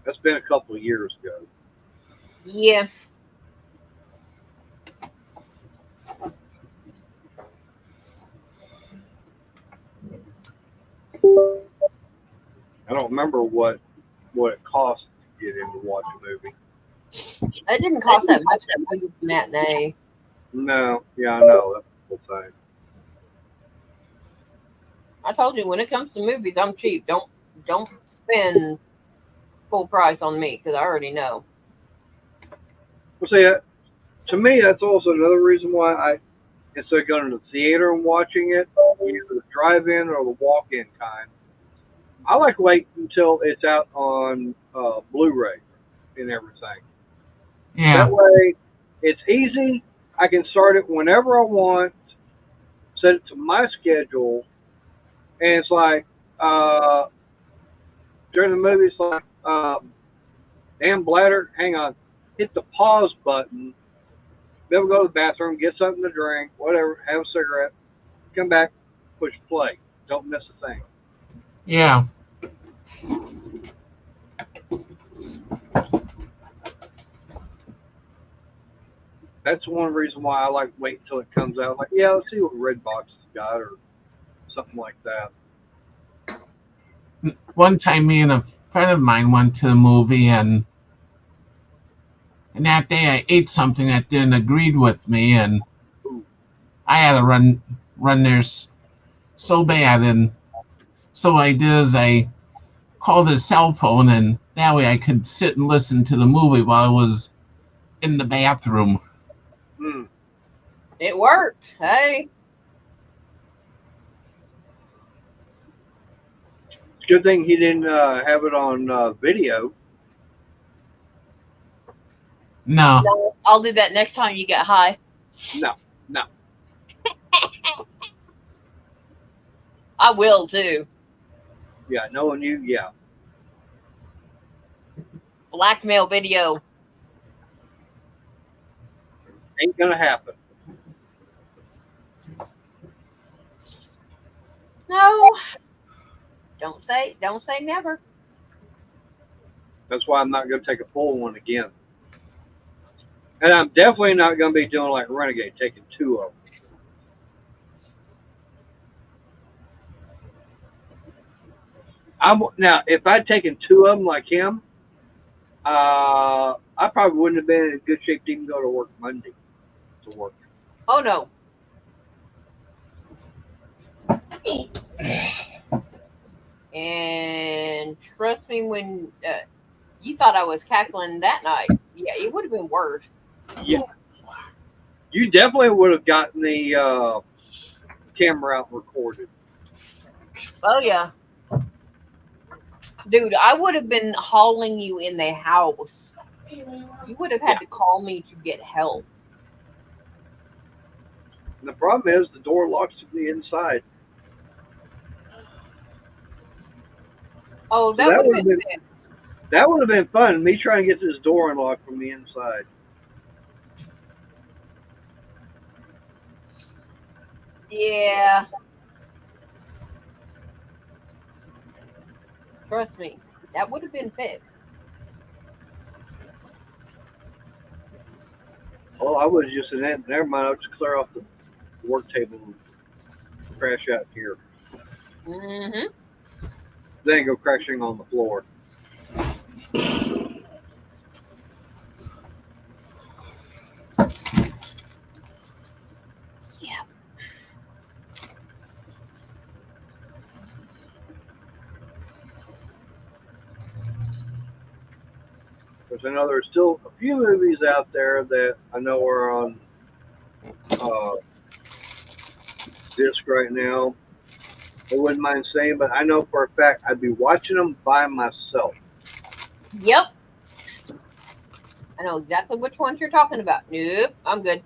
That's been a couple of years ago. Yeah. I don't remember what it cost to get in to watch a movie. It didn't cost that much for a matinee. No, yeah, I know. That's the whole thing. I told you, when it comes to movies, I'm cheap. Don't spend full price on me because I already know. Well, see, to me, that's also another reason why instead of going to the theater and watching it, either the drive-in or the walk-in kind, I like to wait until it's out on Blu-ray and everything. Yeah. That way, it's easy. I can start it whenever I want, set it to my schedule, and it's like, during the movie, it's like, damn bladder, hang on, hit the pause button, then we'll go to the bathroom, get something to drink, whatever, have a cigarette, come back, push play. Don't miss a thing. Yeah. That's one reason why I like wait until it comes out. Like, yeah, let's see what Redbox has got or something like that. One time, me and a friend of mine went to the movie, and that day I ate something that didn't agree with me, and Ooh. I had to run there so bad. And so what I did is I called his cell phone, and that way I could sit and listen to the movie while I was in the bathroom. Hmm. It worked. Hey. Good thing he didn't have it on video. No. No, I'll do that next time you get high. No, no. I will too. Yeah, knowing you, yeah. Blackmail video. Ain't gonna happen. No. Don't say never. That's why I'm not gonna take a full one again. And I'm definitely not gonna be doing like Renegade, taking 2 of them. Now, if I'd taken 2 of them like him, I probably wouldn't have been in good shape to even go to work Monday. To work. Oh no. And trust me, when you thought I was cackling that night, yeah, it would have been worse. Yeah. You definitely would have gotten the camera out and recorded. Oh yeah. Dude, I would have been hauling you in the house. You would have had to call me to get help. And the problem is the door locks to the inside. Oh, So that would have been it. That would have been fun. Me trying to get this door unlocked from the inside. Yeah. Trust me, that would have been fixed. Well, I was just in that. Never mind. I'll just clear off the work table and crash out here. Mm-hmm. Then go crashing on the floor. Yeah. Because I know there's still a few movies out there that I know are on disc right now. I wouldn't mind saying, but I know for a fact I'd be watching them by myself. Yep. I know exactly which ones you're talking about. Nope, I'm good.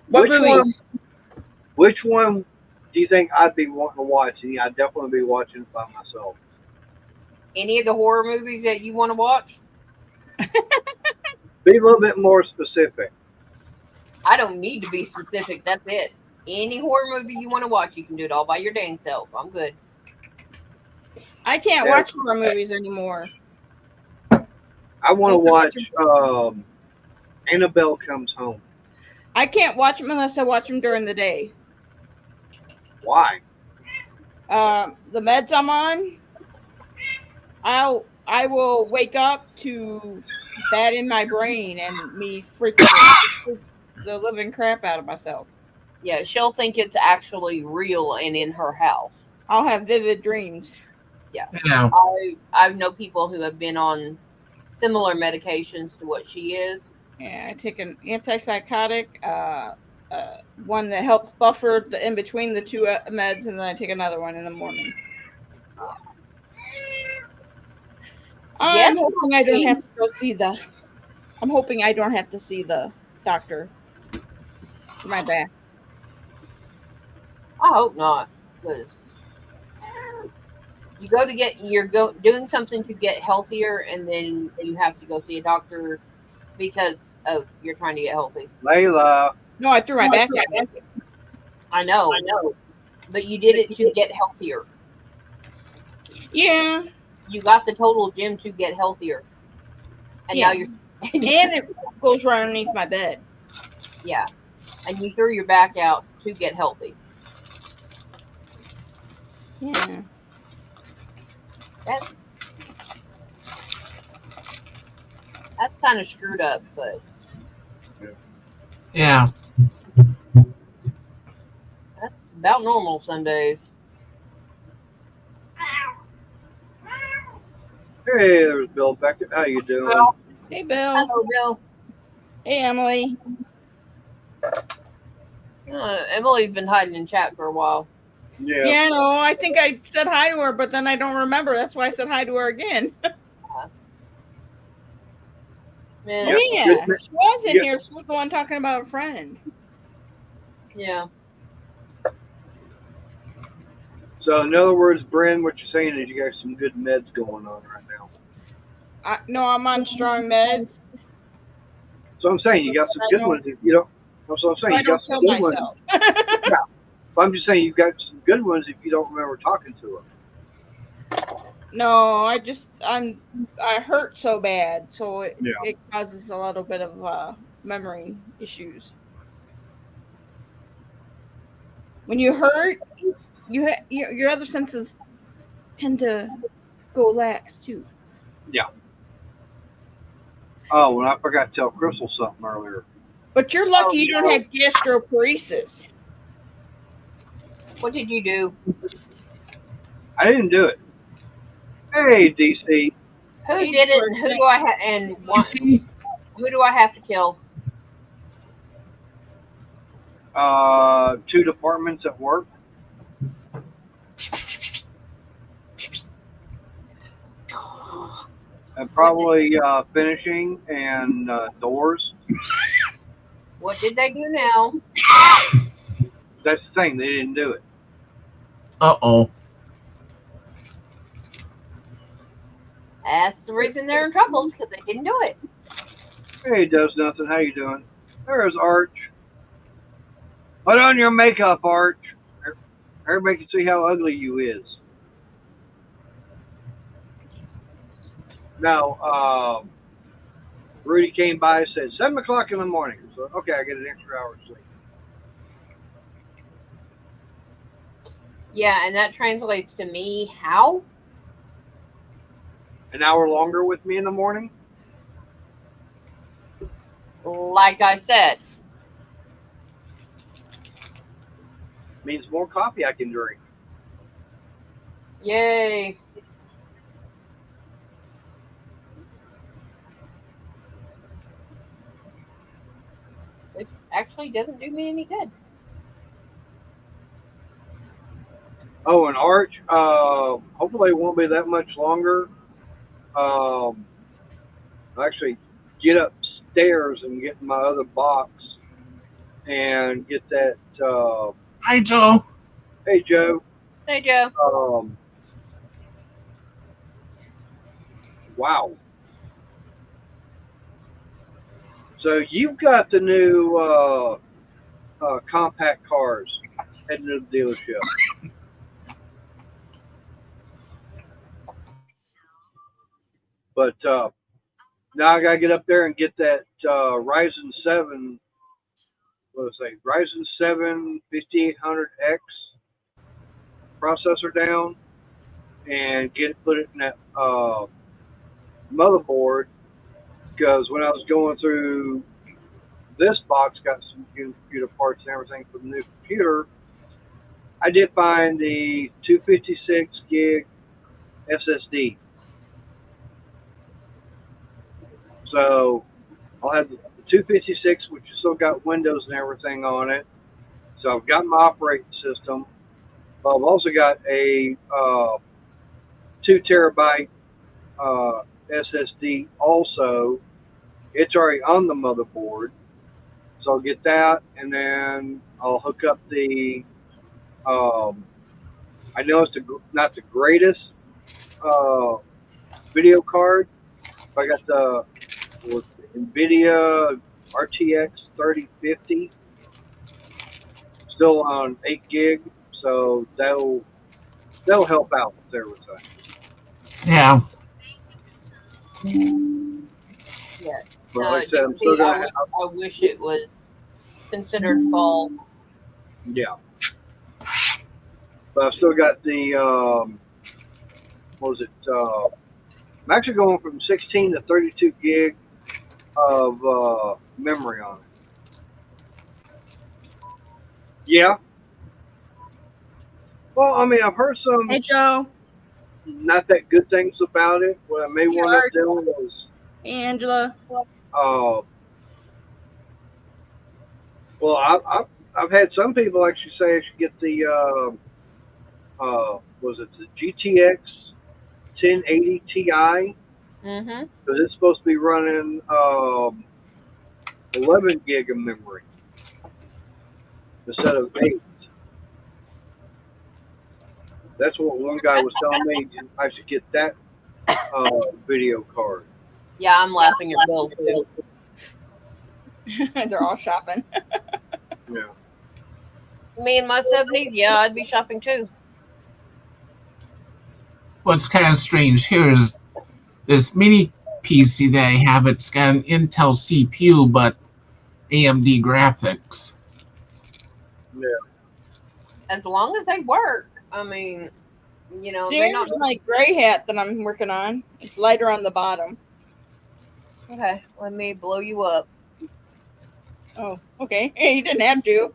What movies? Which one do you think I'd be wanting to watch? And I'd definitely be watching it by myself. Any of the horror movies that you want to watch? Be a little bit more specific. I don't need to be specific. That's it. Any horror movie you want to watch, you can do it all by your dang self. I'm good. I can't watch horror movies anymore. I want to watch Annabelle Comes Home. I can't watch them unless I watch them during the day. Why? The meds I'm on, I will wake up to that in my brain and me freak the living crap out of myself. Yeah, she'll think it's actually real and in her house. I'll have vivid dreams. Yeah. Yeah. I know people who have been on similar medications to what she is. Yeah, I take an antipsychotic, one that helps buffer the in between the two meds, and then I take another one in the morning. I'm hoping I don't have to go see the. I'm hoping I don't have to see the doctor for my back. I hope not, because you're doing something to get healthier, and then you have to go see a doctor because of you're trying to get healthy. Layla. No, I threw my back out. I know, but you did it to get healthier. Yeah, you got the total gym to get healthier, and now you're and it goes right underneath my bed. Yeah. And you threw your back out to get healthy. Yeah. That's kind of screwed up, but Yeah. that's about normal some days. Hey, there's Bill Beckett. How you doing? Hey, Bill. Hello, Bill. Hey, Emily. Emily's been hiding in chat for a while. Yeah, no, I think I said hi to her, but then I don't remember. That's why I said hi to her again. Man, Yeah, she was in here. She was the one talking about a friend. Yeah. So, in other words, Bryn, what you're saying is you got some good meds going on right now. No, I'm on strong meds. So I'm saying you got some good ones. If you don't, that's what I'm saying. So I don't kill myself. Yeah. I'm just saying you've got some good ones if you don't remember talking to them. No, I hurt so bad, so it causes a little bit of memory issues. When you hurt, your other senses tend to go lax too. Yeah. Oh, and I forgot to tell Crystal something earlier. But you're lucky you don't have gastroparesis. What did you do? I didn't do it. Hey, DC. Who did it, and who do I have, and what, who do I have to kill? 2 departments at work. And probably finishing and doors. What did they do now? That's the thing. They didn't do it. Uh-oh. That's the reason they're in trouble, because they didn't do it. Hey, does nothing. How you doing? There's Arch. Put on your makeup, Arch. Everybody can see how ugly you is. Now, Rudy came by and said 7 o'clock in the morning. So okay, I get an extra hour of sleep. Yeah, and that translates to me how? An hour longer with me in the morning? Like I said. Means more coffee I can drink. Yay. Which actually doesn't do me any good. Oh, and Arch, hopefully it won't be that much longer. I'll actually get upstairs and get my other box and get that. Hi, Joe. Hey, Joe. Hey, Joe. Wow. So you've got the new compact cars heading to the dealership. But now I gotta get up there and get that Ryzen 7. What did I say? Ryzen 7 5800X processor down and put it in that motherboard, because when I was going through this box, got some computer parts and everything for the new computer, I did find the 256 gig SSD. So I'll have the 256, which has still got Windows and everything on it. So I've got my operating system. But I've also got a 2 terabyte SSD also. It's already on the motherboard. So I'll get that, and then I'll hook up the, I know it's not the greatest video card, but I got the NVIDIA RTX 3050, still on 8 gig, so that'll help out with everything. Yeah. Yeah. But like I said, I'm still gonna I wish it was considered fall. Yeah. But I've still got the, what was it? I'm actually going from 16 to 32 gig of memory on it. Yeah. Well, I mean, I've heard some Hey, Joe. not that good things about it. What I may want to do is, hey, Angela. Well, I've had some people actually say I should get the was it the GTX 1080 Ti Mm-hmm. because it's supposed to be running 11 gig of memory instead of 8. That's what one guy was telling me. I should get that video card. Yeah, I'm laughing at Bill too. They're all shopping. Yeah. Me and my 70s, yeah, I'd be shopping too. What's kind of strange here is this mini PC that I have. It's got an Intel CPU, but AMD graphics. Yeah. As long as they work. I mean, you know, they not. There's my gray hat that I'm working on. It's lighter on the bottom. Okay, let me blow you up. Oh, okay. Hey, you didn't have to.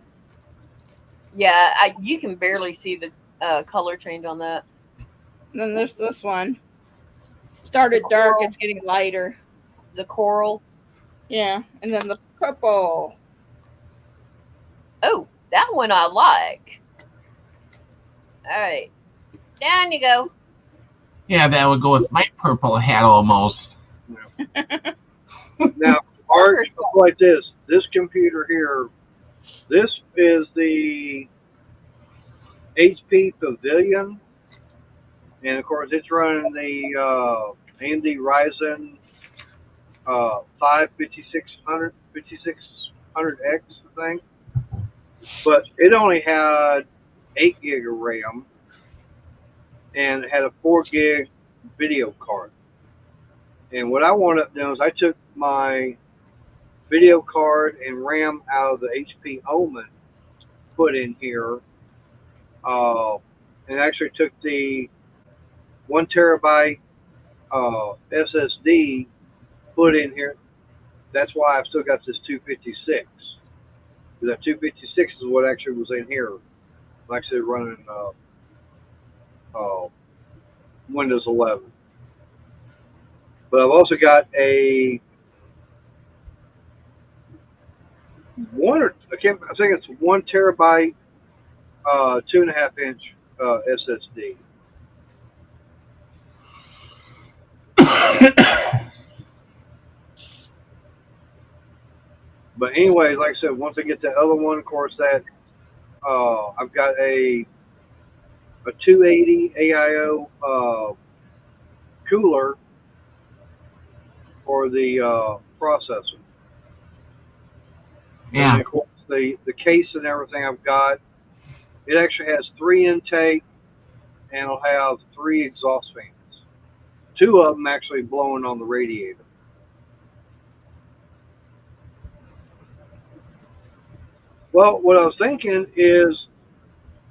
Yeah, you can barely see the color change on that. And then there's this one. Started dark, it's getting lighter. The coral. Yeah, and then the purple. Oh, that one I like. All right, down you go. Yeah, that would go with my purple hat almost. Yeah. Now, Art, like this computer here, this is the HP Pavilion, and of course it's running the AMD Ryzen 5 5600X, I think. But it only had 8 gig of RAM, and it had a 4 gig video card. And what I wound up doing is I took my video card and RAM out of the HP Omen, put in here, and actually took the 1 terabyte SSD, put in here. That's why I've still got this 256. Because that 256 is what actually was in here. I'm actually running Windows 11. But I've also got a I think it's 1 terabyte, 2.5 inch SSD. But anyway, like I said, once I get the other one, of course, that I've got a 280 AIO cooler for the processor. Yeah. And of course, the case and everything I've got, it actually has 3 intake, and it'll have 3 exhaust fans. 2 of them actually blowing on the radiator. Well, what I was thinking is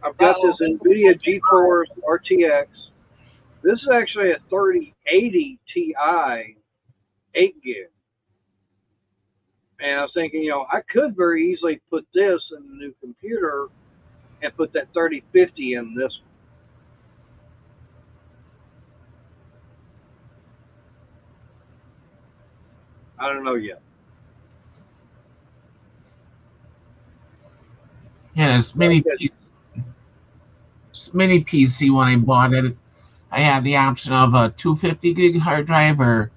I've got this NVIDIA GeForce RTX. This is actually a 3080 Ti 8 gig. And I was thinking, I could very easily put this in the new computer and put that 3050 in this one. I don't know yet. Yeah, this mini PC when I bought it, I had the option of a 250 gig hard drive or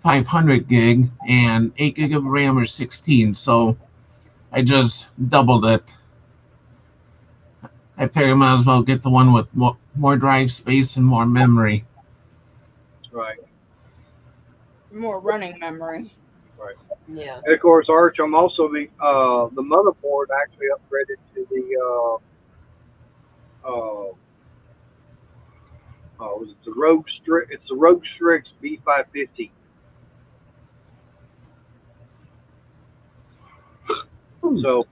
500 gig and 8 gig of RAM or 16. So I just doubled it. I figured I might as well get the one with more drive space and more memory. Right. More running memory. Right. Yeah. And of course, Arch, I'm also the motherboard actually upgraded to the was it the Rogue Strix? It's the Rogue Strix B550. So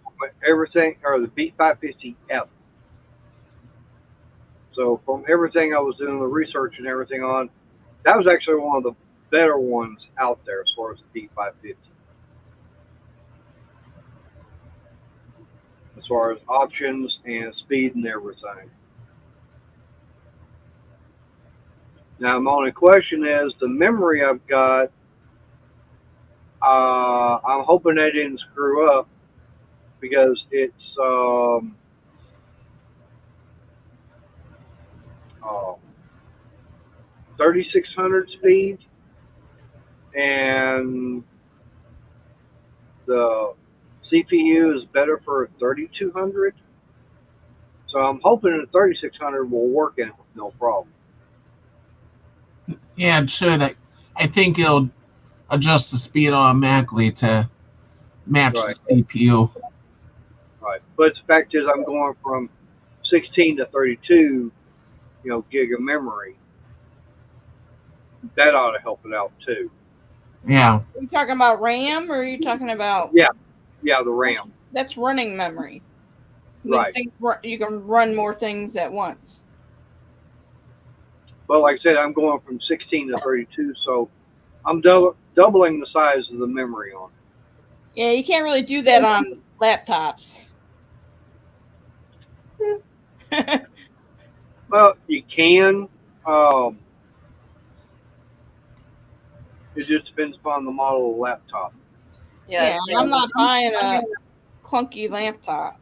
everything, or the Beat 550F. So from everything I was doing the research and everything on, that was actually one of the better ones out there as far as the Beat 550. As far as options and speed and everything. Now, my only question is the memory I've got. I'm hoping they didn't screw up because it's 3600 speed, and the CPU is better for 3200. So I'm hoping the 3600 will work in it with no problem. Yeah, it should. I think it'll adjust the speed automatically to match Right. the CPU. Right. But the fact is, I'm going from 16 to 32, gig of memory. That ought to help it out too. Yeah. Are you talking about RAM, or are you talking about? Yeah, the RAM. That's running memory. Right. You can run more things at once. But like I said, I'm going from 16 to 32, so I'm doubling the size of the memory on it. Yeah, you can't really do that on laptops. Well, you can. It just depends upon the model of laptop. Yeah, I'm not buying a clunky laptop.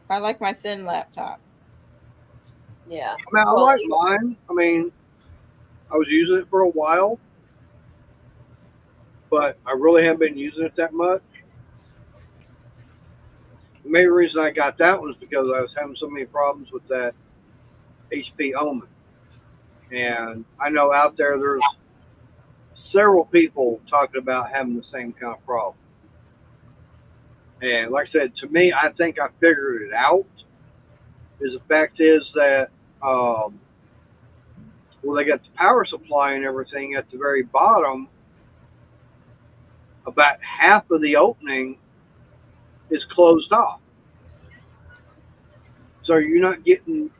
I like my thin laptop. Yeah. I mean, I like mine. I mean, I was using it for a while, but I really haven't been using it that much. The main reason I got that was because I was having so many problems with that HP Omen. And I know out there's several people talking about having the same kind of problem. And like I said, to me, I think I figured it out. Is the fact is that, they got the power supply and everything at the very bottom. About half of the opening is closed off. So you're not getting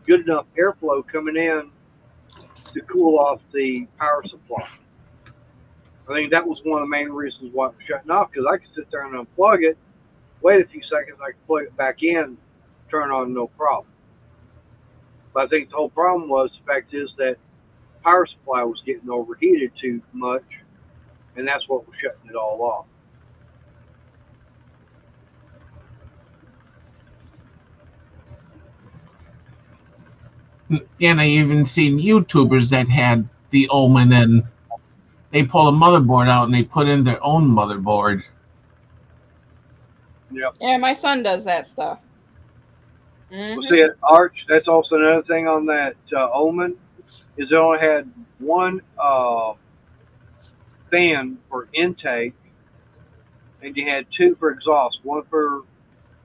good enough airflow coming in to cool off the power supply. I think that was one of the main reasons why it was shutting off, because I could sit there and unplug it, wait a few seconds, I could plug it back in, turn on, no problem. But I think the whole problem was, the fact is that power supply was getting overheated too much, and that's what was shutting it all off. And I even seen YouTubers that had the Omen and they pull a motherboard out and they put in their own motherboard. Yep. Yeah, my son does that stuff. Mm-hmm. Well, see, Arch, that's also another thing on that Omen, is it only had one fan for intake, and you had two for exhaust. One for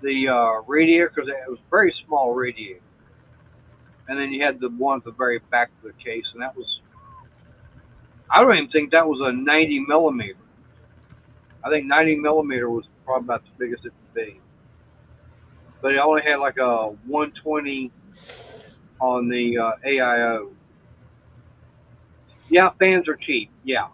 the radiator, because it was a very small radiator, and then you had the one at the very back of the case, and that was, I don't even think that was a 90 millimeter. I think 90 millimeter was probably about the biggest it could be. But it only had like a 120 on the AIO. Yeah, fans are cheap. Yeah.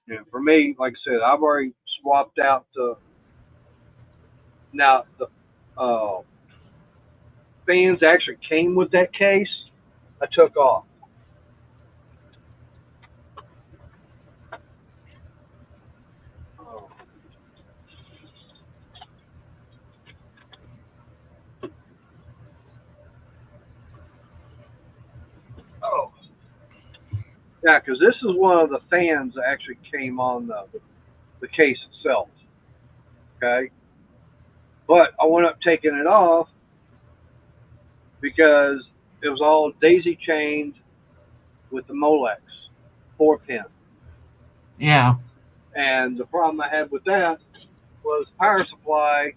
Yeah, for me, like I said, I've already swapped out the fans that actually came with that case. I took off. Oh, yeah, because this is one of the fans that actually came on the case itself. Okay, but I went up taking it off because it was all daisy chained with the Molex 4-pin. Yeah. And the problem I had with that was power supply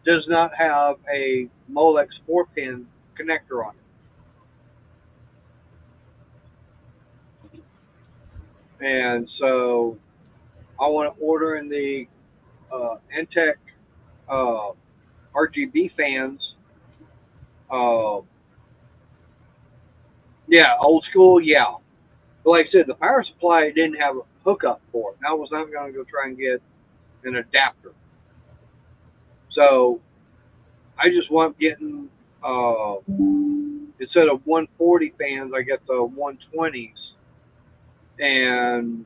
does not have a Molex 4-pin connector on it. And so I want to order in the Intech RGB fans. Uh, yeah, old school, yeah. But like I said, the power supply didn't have a hookup for it. And I was not going to go try and get an adapter. So I just wound up getting, instead of 140 fans, I got the 120s and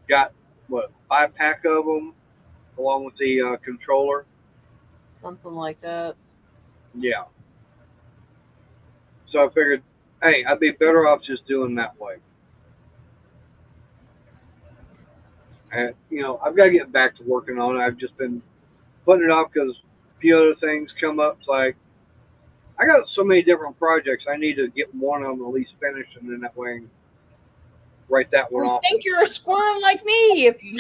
got, 5-pack of them along with the controller. Something like that. Yeah. So I figured, hey, I'd be better off just doing that way. And, I've got to get back to working on it. I've just been putting it off because a few other things come up. It's like, I got so many different projects. I need to get one of them at least finished, and then that way I can write that one off. I think you're a squirrel like me if you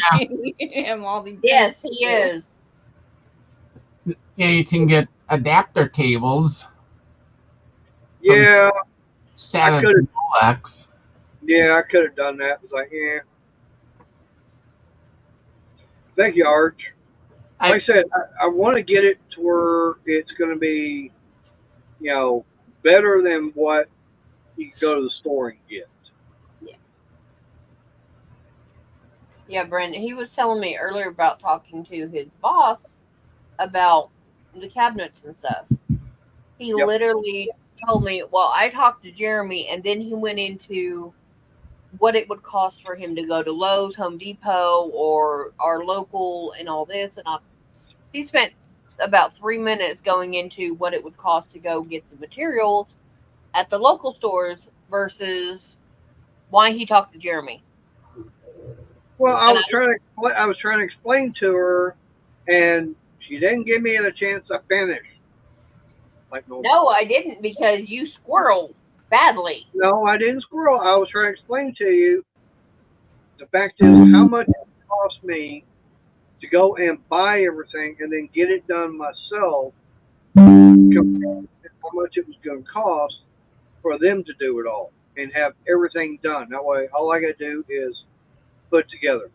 have all these. Yes, he is. Yeah, you can get adapter cables. Yeah, I could have. Yeah, I could have done that. It's like, yeah. Thank you, Arch. Like I said, I want to get it to where it's going to be, better than what you can go to the store and get. Yeah, Brandon, he was telling me earlier about talking to his boss about the cabinets and stuff. He literally told me, well, I talked to Jeremy, and then he went into what it would cost for him to go to Lowe's, Home Depot, or our local and all this. And he spent about 3 minutes going into what it would cost to go get the materials at the local stores versus why he talked to Jeremy. Well, I was trying to explain to her, and she didn't give me a chance to finish. Like no, I didn't, because you squirreled badly. No, I didn't squirrel. I was trying to explain to you. The fact is, how much it cost me to go and buy everything and then get it done myself, compared to how much it was going to cost for them to do it all and have everything done. That way, all I got to do is put together.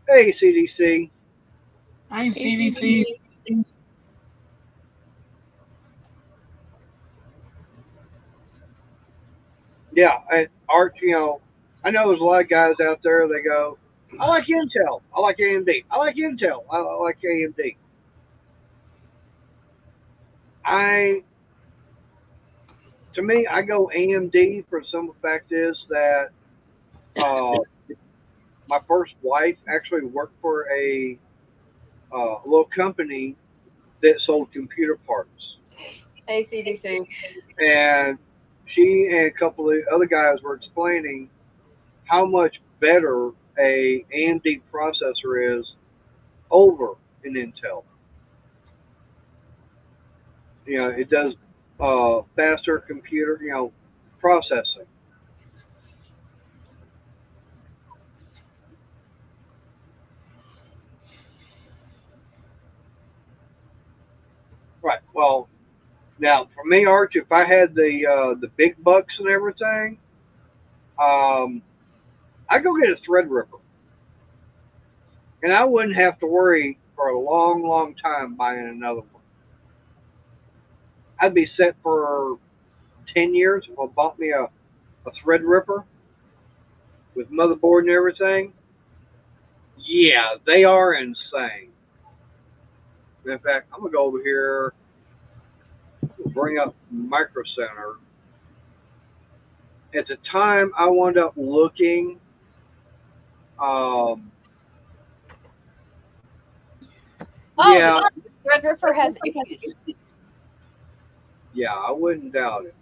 Hey, CDC. Hi, CDC. Yeah, and Art, I know there's a lot of guys out there, they go, I like Intel. I like AMD. I like Intel. I like AMD. To me, I go AMD for some of the fact is that my first wife actually worked for a little company that sold computer parts. Hey, CDC. And she and a couple of other guys were explaining how much better a AMD processor is over an Intel. It does faster computer, processing. Right. Well, now for me, Arch, if I had the big bucks and everything, I'd go get a Threadripper, and I wouldn't have to worry for a long, long time buying another one. I'd be set for 10 years if I bought me a Threadripper with motherboard and everything. Yeah, they are insane. In fact, I'm gonna go over here, bring up Micro Center. At the time, I wound up looking. Yeah, Threadripper has issues. Yeah, I wouldn't doubt it.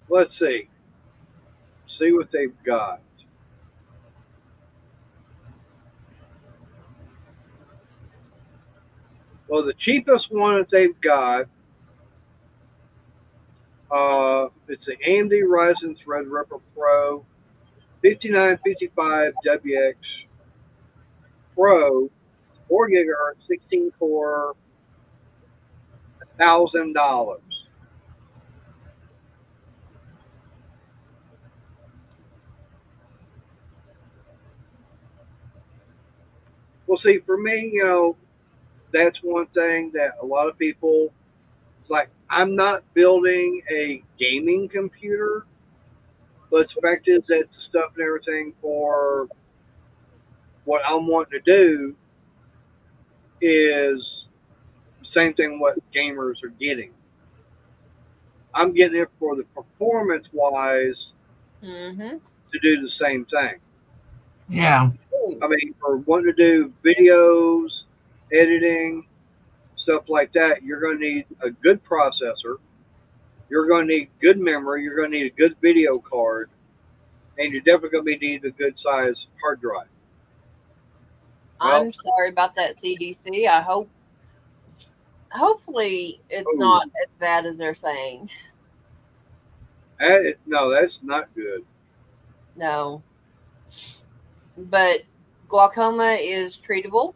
Let's see. See what they've got. Well, the cheapest one that they've got, it's the AMD Ryzen Threadripper Pro 5955WX Pro 4 gigahertz 16 core $1,000. Well, see, for me, that's one thing that a lot of people, it's like, I'm not building a gaming computer, but the fact is that the stuff and everything for what I'm wanting to do is the same thing what gamers are getting. I'm getting it for the performance wise Mm-hmm. to do the same thing. Yeah. I mean, for wanting to do videos, editing, stuff like that, you're going to need a good processor. You're going to need good memory. You're going to need a good video card. And you're definitely going to need a good size hard drive. Well, I'm sorry about that, CDC. Hopefully it's not as bad as they're saying. no, that's not good. No. But glaucoma is treatable.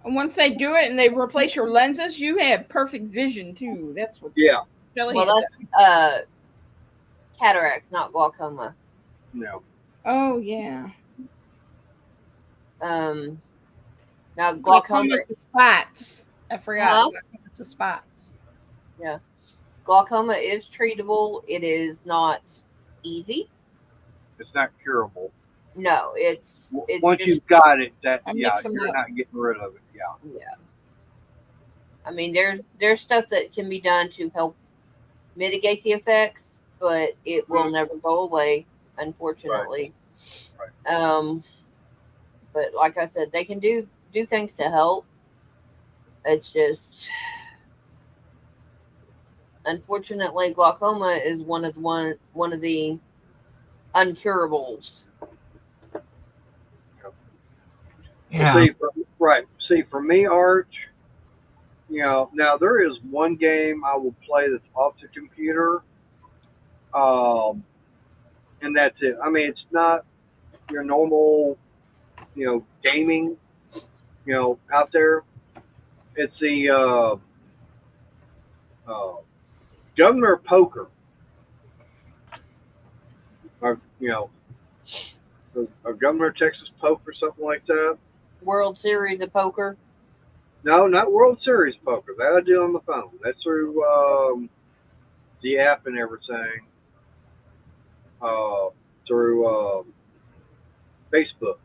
And once they do it and they replace your lenses, you have perfect vision too. That's what. Yeah. Shelly Well, that's cataracts, not glaucoma. No. Oh yeah. Now glaucoma is the spots. I forgot. Huh? It's the spots. Yeah. Glaucoma is treatable. It is not easy. It's not curable. No, it's once just, you've got it, that I yeah, mix 'em you're up. not getting rid of it. Yeah. yeah. I mean, there's stuff that can be done to help mitigate the effects, but it will never go away, unfortunately. Right. But like I said, they can do things to help. It's just, unfortunately, glaucoma is one of the uncurables. Yeah. See, for me, Arch, now there is one game I will play that's off the computer, and that's it. I mean, it's not your normal, gaming, out there. It's the Governor Poker, or a Governor Texas Poker, something like that. World Series of Poker. No, not World Series Poker. That I do on the phone. That's through the app and everything. Through Facebook.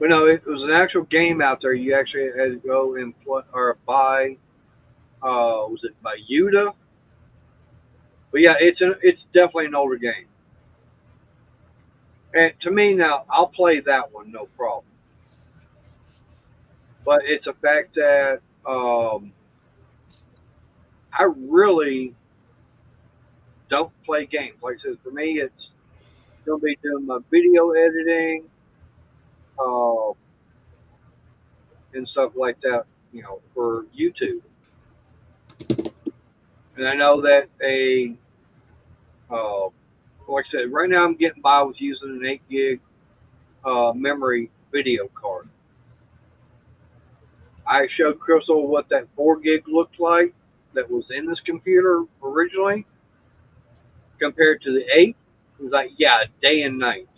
But no, it was an actual game out there. You actually had to go and play or buy. Was it by Yuda? But yeah, it's definitely an older game. And to me now, I'll play that one, no problem. But it's a fact that I really don't play games. Like I said, for me, it's going to be doing my video editing and stuff like that, for YouTube. And I know that like I said, right now I'm getting by with using an 8 gig memory video card. I showed Crystal what that 4 gig looked like that was in this computer originally compared to the 8. It was like, yeah, day and night.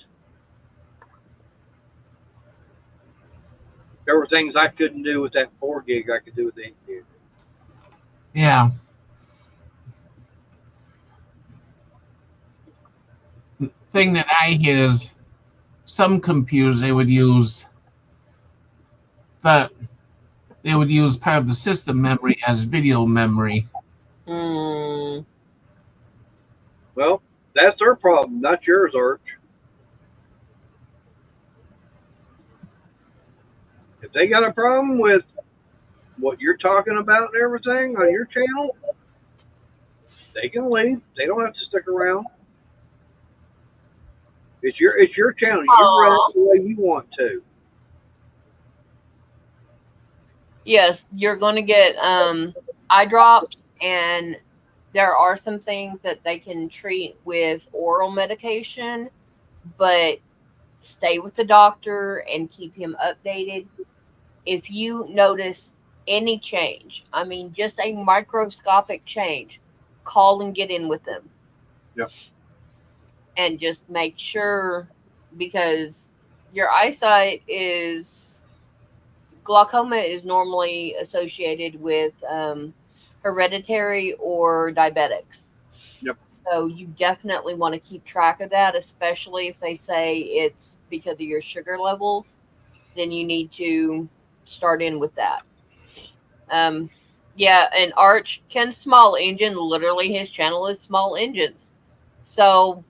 There were things I couldn't do with that 4 gig I could do with 8 gig. Yeah. The thing that I hear is some computers they would use part of the system memory as video memory. Mm. Well, that's their problem, not yours, Arch. If they got a problem with what you're talking about and everything on your channel, they can leave. They don't have to stick around. It's your channel. You run it the way you want to. Yes, you're going to get eye drops, and there are some things that they can treat with oral medication, but stay with the doctor and keep him updated. If you notice any change, I mean, just a microscopic change, call and get in with them. Yeah. And just make sure, because your eyesight is, glaucoma is normally associated with hereditary or diabetics. Yep. So you definitely want to keep track of that, especially if they say it's because of your sugar levels. Then you need to start in with that. Um, yeah, and Arch can small engine. Literally, his channel is small engines. So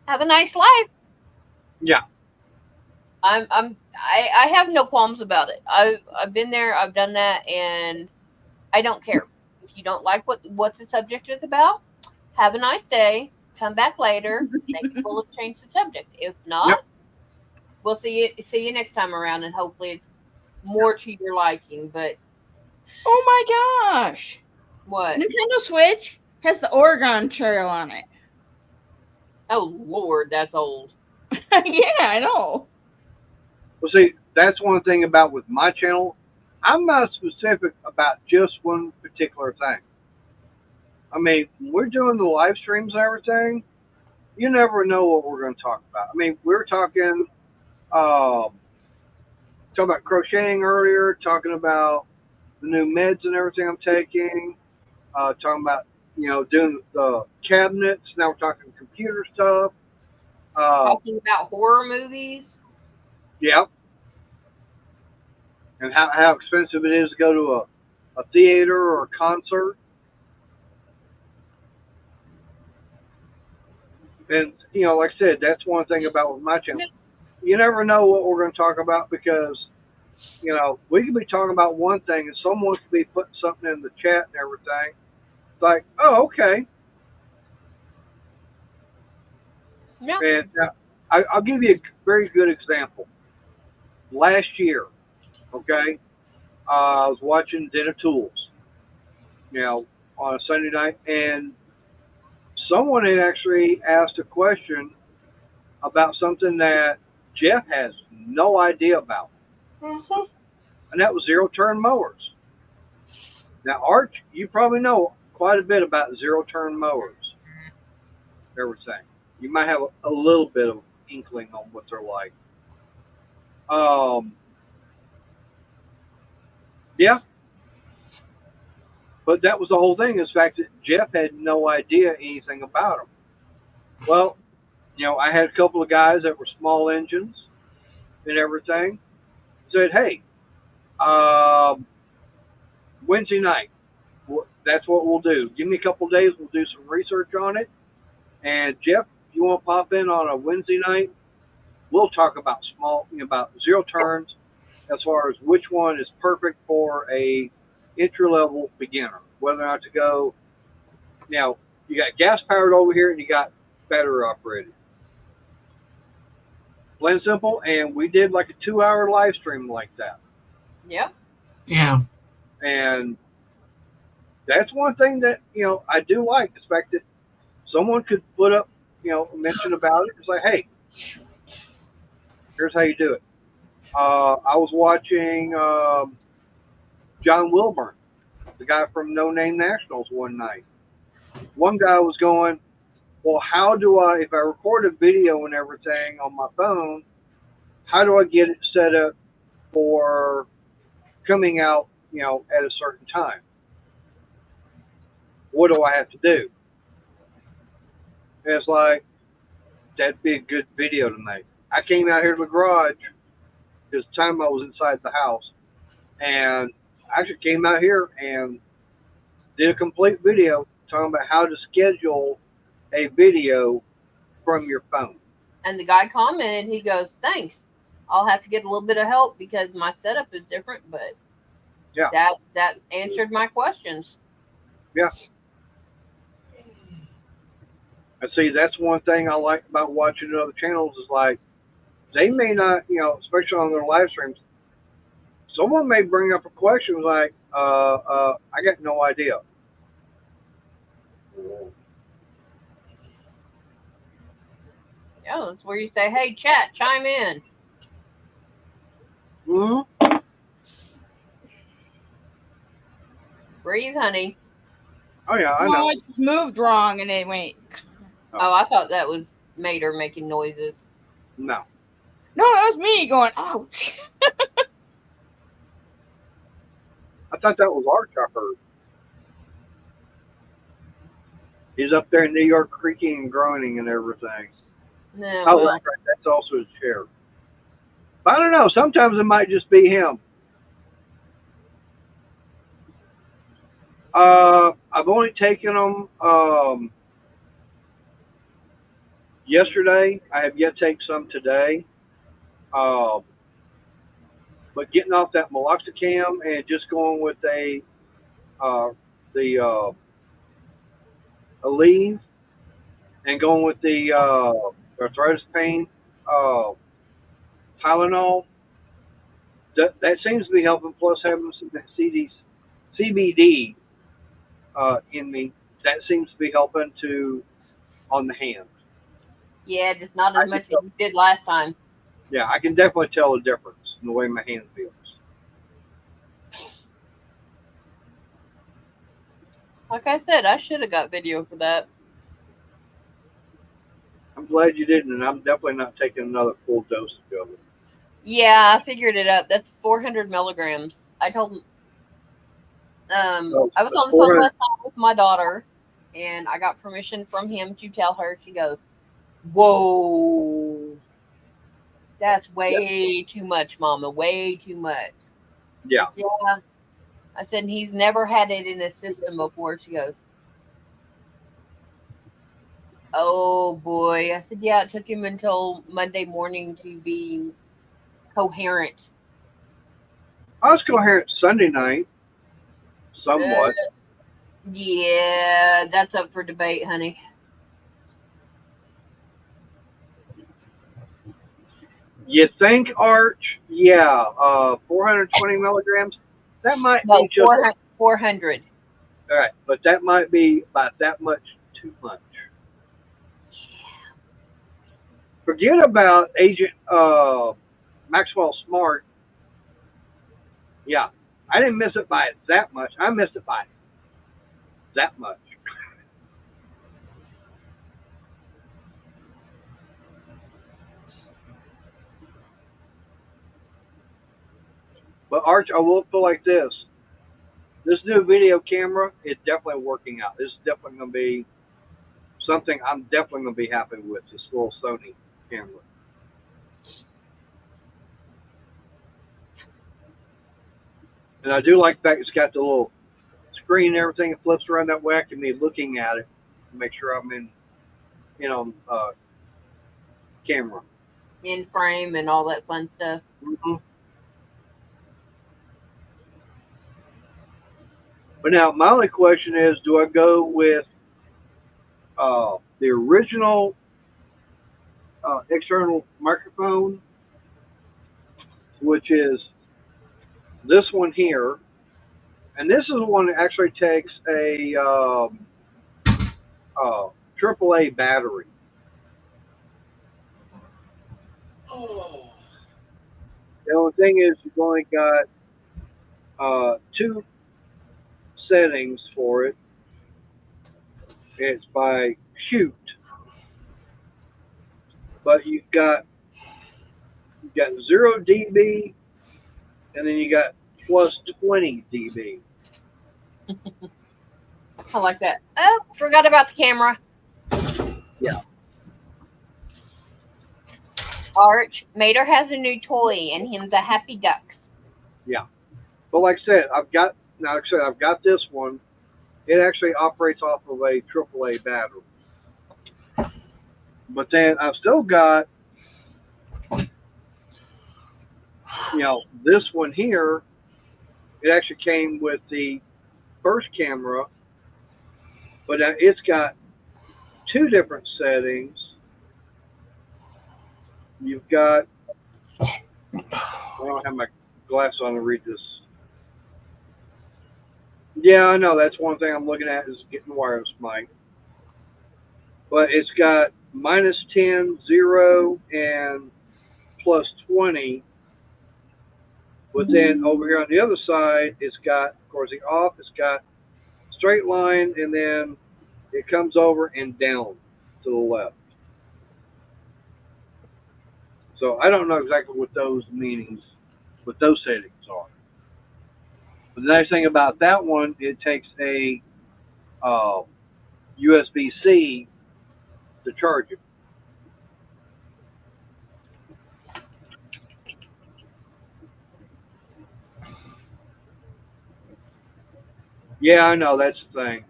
have a nice life. Yeah. I have no qualms about it. I've been there, I've done that, and I don't care. If you don't like what the subject is about, have a nice day. Come back later. Maybe we'll change the subject. If not, Yep. we'll see you next time around, and hopefully it's more to your liking. But oh my gosh, what? Nintendo Switch has the Oregon Trail on it. Oh Lord, that's old. Yeah, I know. Well, see, that's one thing about with my channel. I'm not specific about just one particular thing. I mean, when we're doing the live streams and everything, you never know what we're going to talk about. I mean, we were talking about crocheting earlier, talking about the new meds and everything I'm taking, talking about, doing the cabinets. Now we're talking computer stuff. Talking about horror movies. Yeah. And how expensive it is to go to a theater or a concert. And, like I said, that's one thing about with my channel. You never know what we're going to talk about because, we could be talking about one thing and someone could be putting something in the chat and everything. It's like, oh, okay. Yeah. And I'll give you a very good example. Last year, okay, I was watching Den of Tools, on a Sunday night, and someone had actually asked a question about something that Jeff has no idea about, and that was zero-turn mowers. Now, Arch, you probably know quite a bit about zero-turn mowers. Everything. You might have a little bit of inkling on what they're like. Yeah, but that was the whole thing. Is the fact that Jeff had no idea anything about them. Well, I had a couple of guys that were small engines and everything. Said, hey, Wednesday night, that's what we'll do. Give me a couple of days. We'll do some research on it. And Jeff, if you want to pop in on a Wednesday night, we'll talk about about zero turns as far as which one is perfect for a entry level beginner. Whether or not to go, you got gas powered over here and you got battery operated. Plain and simple. And we did like a 2-hour live stream like that. Yep. Yeah. And that's one thing that, I do like, the fact that someone could put up, mention about it. It's like, hey, here's how you do it. I was watching John Wilburn, the guy from No Name Nationals, one night. One guy was going, well, how do I, if I record a video and everything on my phone, how do I get it set up for coming out, at a certain time? What do I have to do? And it's like, that'd be a good video to make. I came out here to the garage because the time I was inside the house, and I actually came out here and did a complete video talking about how to schedule a video from your phone. And the guy commented, he goes, thanks. I'll have to get a little bit of help because my setup is different, but yeah, that answered my questions. Yeah. And see, that's one thing I like about watching other channels is like, they may not, especially on their live streams, someone may bring up a question like, I got no idea. Oh, it's where you say, "Hey, chat, chime in." Mm-hmm. Breathe, honey. Oh yeah, I No, know. it moved wrong and it went. Oh, I thought that was Mater making noises. No. No, that was me going, ouch. I thought that was Arch. I heard. He's up there in New York, creaking and groaning and everything. No, Oh, well, right. That's also his chair. But I don't know. Sometimes it might just be him. I've only taken them yesterday. I have yet to take some today. But getting off that meloxicam and just going with the Aleve and going with the arthritis pain Tylenol, that seems to be helping. Plus having some CBD in me, that seems to be helping to on the hands. yeah, just not I as can much as tell, you did last time. yeah, I can definitely tell the difference in the way my hand feels. Like I said, I should have got video for that. I'm glad you didn't, and I'm definitely not taking another full dose of it. Yeah, I figured it out. That's 400 milligrams. I told him. So I was the on the phone 400, last night with my daughter, and I got permission from him to tell her. She goes, "Whoa, that's yeah, way too much, Mama. Way too much." yeah. I said, yeah. I said he's never had it in his system before. She goes, "Oh boy." I said, "Yeah, it took him until Monday morning to be coherent." I was coherent Sunday night, Uh, somewhat. yeah, that's up for debate, honey. You think, Arch? Yeah, 420 milligrams. That might No, be just 400. all right, but that might be about that much too much. Forget about Agent Maxwell Smart. Yeah, I didn't miss it by that much. I missed it by that much. But Arch, I will feel like this. This new video camera is definitely working out. This is definitely going to be something I'm definitely going to be happy with. This little Sony camera. And I do like the fact it's got the little screen and everything. It flips around that way. I can be looking at it to make sure I'm in, camera. In frame and all that fun stuff. Mm-hmm. But now my only question is, do I go with the original external microphone, which is this one here, and this is the one that actually takes a AAA battery. The only thing is, you've only got two settings for it. It's by shoot, but you've got 0 dB, and then you got plus 20 dB. I like that. Oh, forgot about the camera. Yeah. Arch, Mater has a new toy, and him's a happy ducks. Yeah. But like I said, I've got this one. It actually operates off of a AAA battery. But then I've still got, this one here. It actually came with the first camera, but it's got two different settings. You've got, I don't have my glasses on to read this. Yeah, I know. That's one thing I'm looking at is getting the wireless mic. But it's got minus 10, 0, and plus 20. But then over here on the other side, it's got, of course, the off. It's got straight line, and then it comes over and down to the left. So I don't know exactly what those meanings, what those settings are. But the nice thing about that one, it takes a USB-C to charge it. Yeah, I know that's the thing.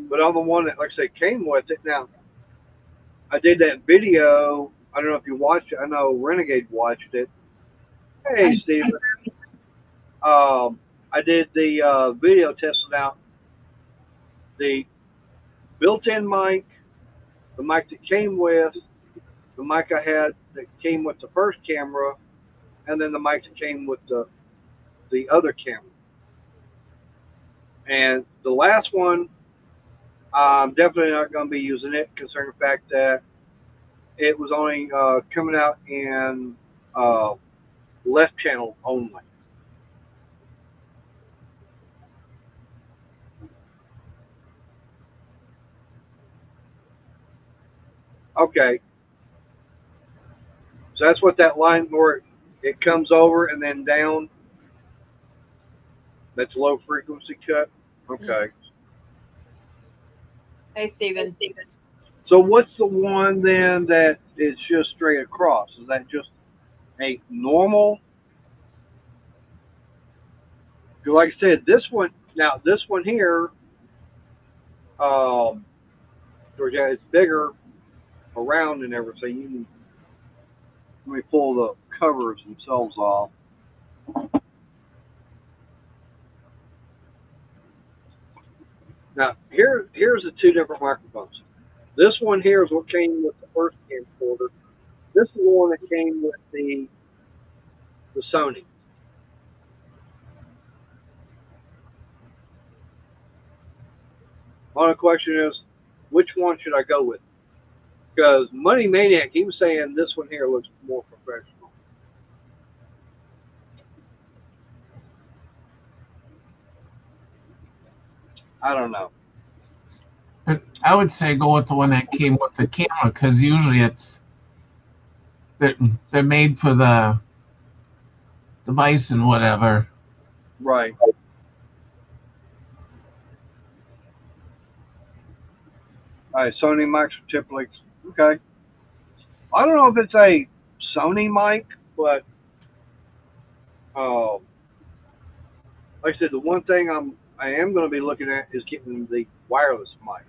But on the one that, like I say, came with it. Now, I did that video. I don't know if you watched it. I know Renegade watched it. Hey, Steven. I did the video testing out the built-in mic, the mic that came with, the mic I had that came with the first camera, and then the mic that came with the other camera. And the last one, I'm definitely not going to be using it, considering the fact that it was only coming out in left channel only. Okay, so that's what that line where it comes over and then down. That's low frequency cut. Okay. Hey, Steven. So what's the one then that is just straight across? Is that just a normal? Because like I said, this one here, Georgia, it's bigger around and everything. You can, let me pull the covers themselves off. Now here's the two different microphones. This one here is what came with the first camcorder. This is the one that came with the Sony. Only question is, which one should I go with? Because Money Maniac, he was saying this one here looks more professional. I don't know. I would say go with the one that came with the camera because usually they're made for the device and whatever. Right. All right, Sony mics are typically okay. I don't know if it's a Sony mic, but like I said, the one thing I am going to be looking at is getting the wireless mic.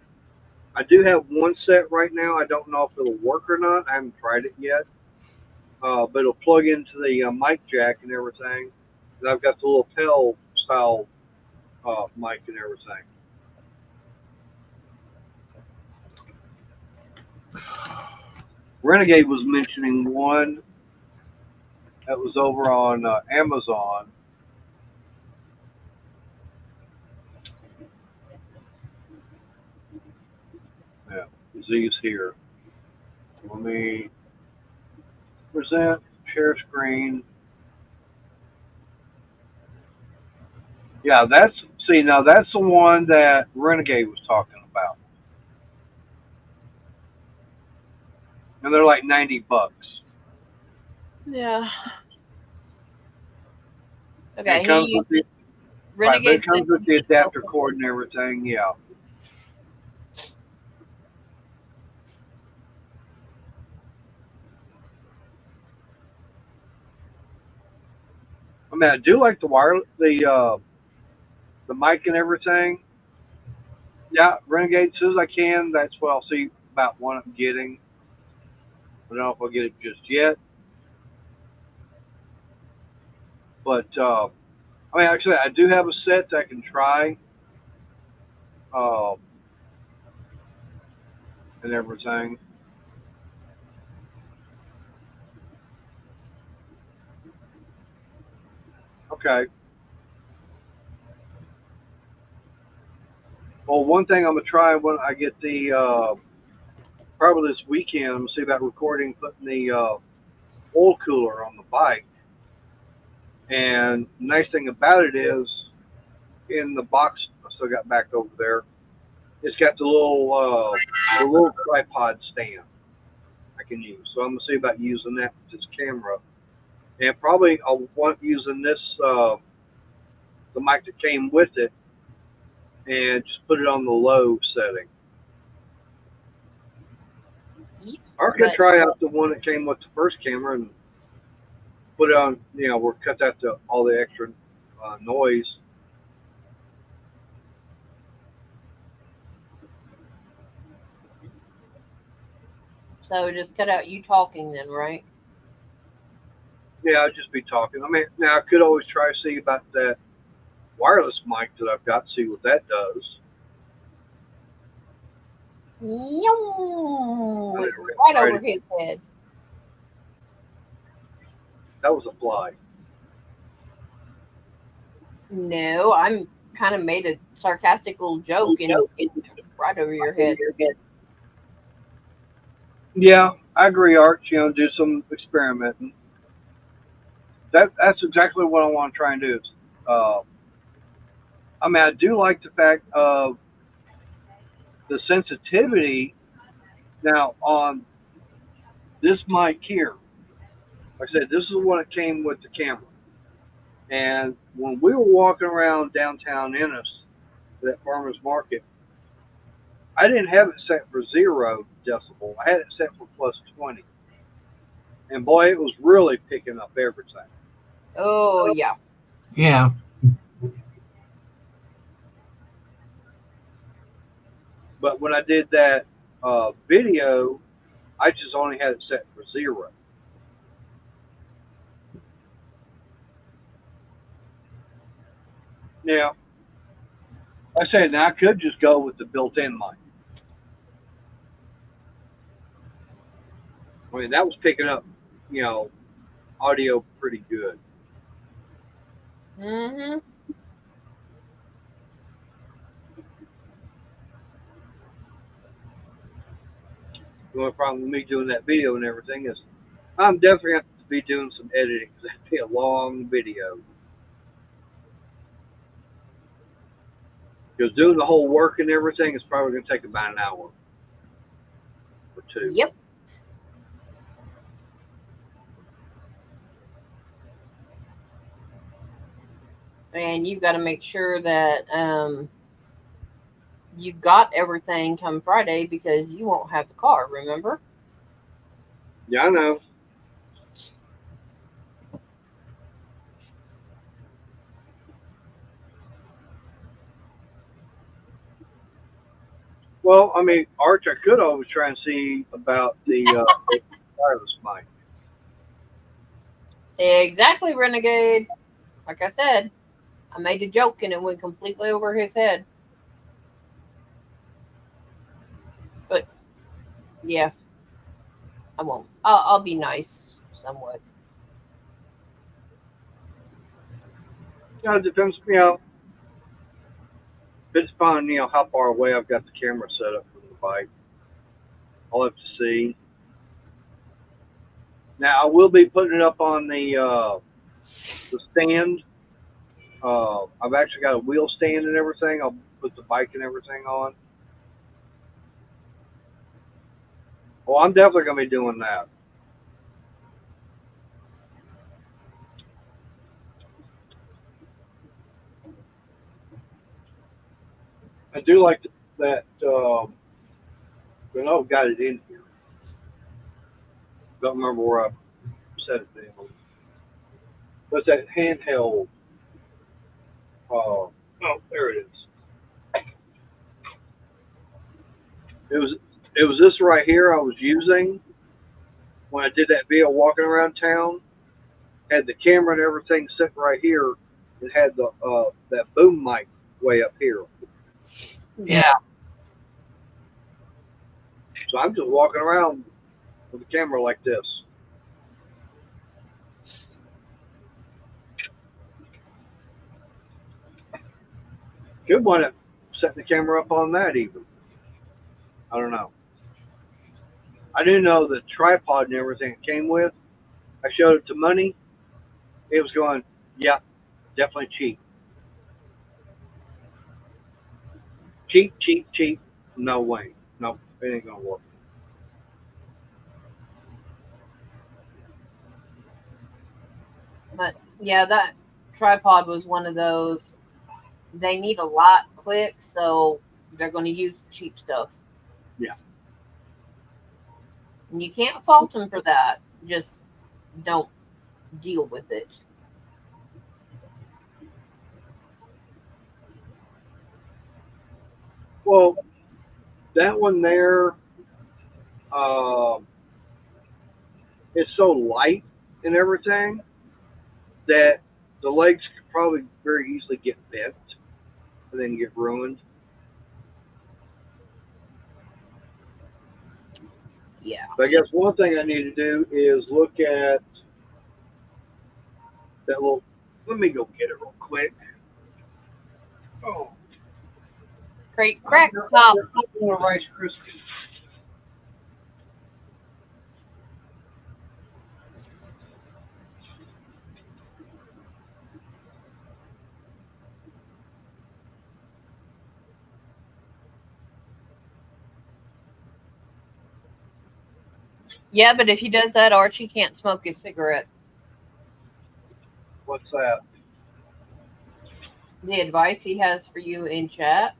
I do have one set right now. I don't know if it'll work or not. I haven't tried it yet. But it'll plug into the mic jack and everything. And I've got the little Pell style mic and everything. Renegade was mentioning one that was over on Amazon. Yeah, Z's here. Let me present, share screen. Yeah, now that's the one that Renegade was talking about. And they're like $90. Yeah. Okay. It comes with the, right, but Renegade it comes with the adapter cord and everything. Yeah. I mean, I do like the mic and everything. Yeah, Renegade, as soon as I can, that's what I'll see about what I'm getting. I don't know if I'll get it just yet. But, I mean, actually, I do have a set that I can try. And everything. Okay. Well, one thing I'm gonna try when I get the probably this weekend, I'm gonna see about recording, putting the oil cooler on the bike. And the nice thing about it is, in the box I still got back over there, it's got the little tripod stand I can use. So I'm gonna see about using that with this camera, and probably I'll want using this the mic that came with it, and just put it on the low setting. Or I could try out the one that came with the first camera and put it on, we'll cut out all the extra noise. So just cut out you talking then, right? Yeah, I'd just be talking. I mean, now I could always try to see about that wireless mic that I've got, see what that does. Right over his head. That was a fly. No, I'm kind of made a sarcastic little joke and right over your head. Yeah, I agree, Arch. Do some experimenting. That's exactly what I want to try and do. I mean, I do like the fact of the sensitivity. Now, on this mic here, like I said, this is what it came with the camera. And when we were walking around downtown Ennis, that farmer's market, I didn't have it set for 0 decibel. I had it set for plus 20. And boy, it was really picking up everything. Oh, yeah. Yeah. But when I did that video, I just only had it set for 0. Now, like I said, now I could just go with the built-in mic. I mean, that was picking up, audio pretty good. Mm-hmm. The only problem with me doing that video and everything is I'm definitely going to have to be doing some editing because that'd be a long video. Because doing the whole work and everything is probably going to take about an hour or 2. Yep. And you've got to make sure that you got everything come Friday because you won't have the car, remember? Yeah, I know. Well, I mean, Arch, I could always try and see about the wireless mic. Exactly, Renegade. Like I said, I made a joke and it went completely over his head. But, yeah. I won't. I'll be nice somewhat. It depends, based upon, how far away I've got the camera set up from the bike. I'll have to see. Now, I will be putting it up on the stand. I've actually got a wheel stand and everything. I'll put the bike and everything on. Well, I'm definitely going to be doing that. I do like that. I've got it in here. Don't remember where I set it down. But that handheld. Oh, there it is. It was this right here I was using when I did that video walking around town. Had the camera and everything sitting right here. It had the that boom mic way up here. Yeah. So I'm just walking around with the camera like this. Good one to setting the camera up on that even. I don't know. I didn't know the tripod and everything it came with. I showed it to Money. It was going, yeah, definitely cheap. Cheap. No way. Nope, it ain't gonna work. But yeah, that tripod was one of those. They need a lot quick, so they're going to use the cheap stuff. Yeah. And you can't fault them for that. Just don't deal with it. Well, that one there, uh, is so light and everything that the legs could probably very easily get bent and then get ruined. Yeah. But I guess one thing I need to do is look at that little. Let me go get it real quick. Oh, Great crack pop. Rice Krispies. Yeah, but if he does that, Archie can't smoke his cigarette. What's that? The advice he has for you in chat.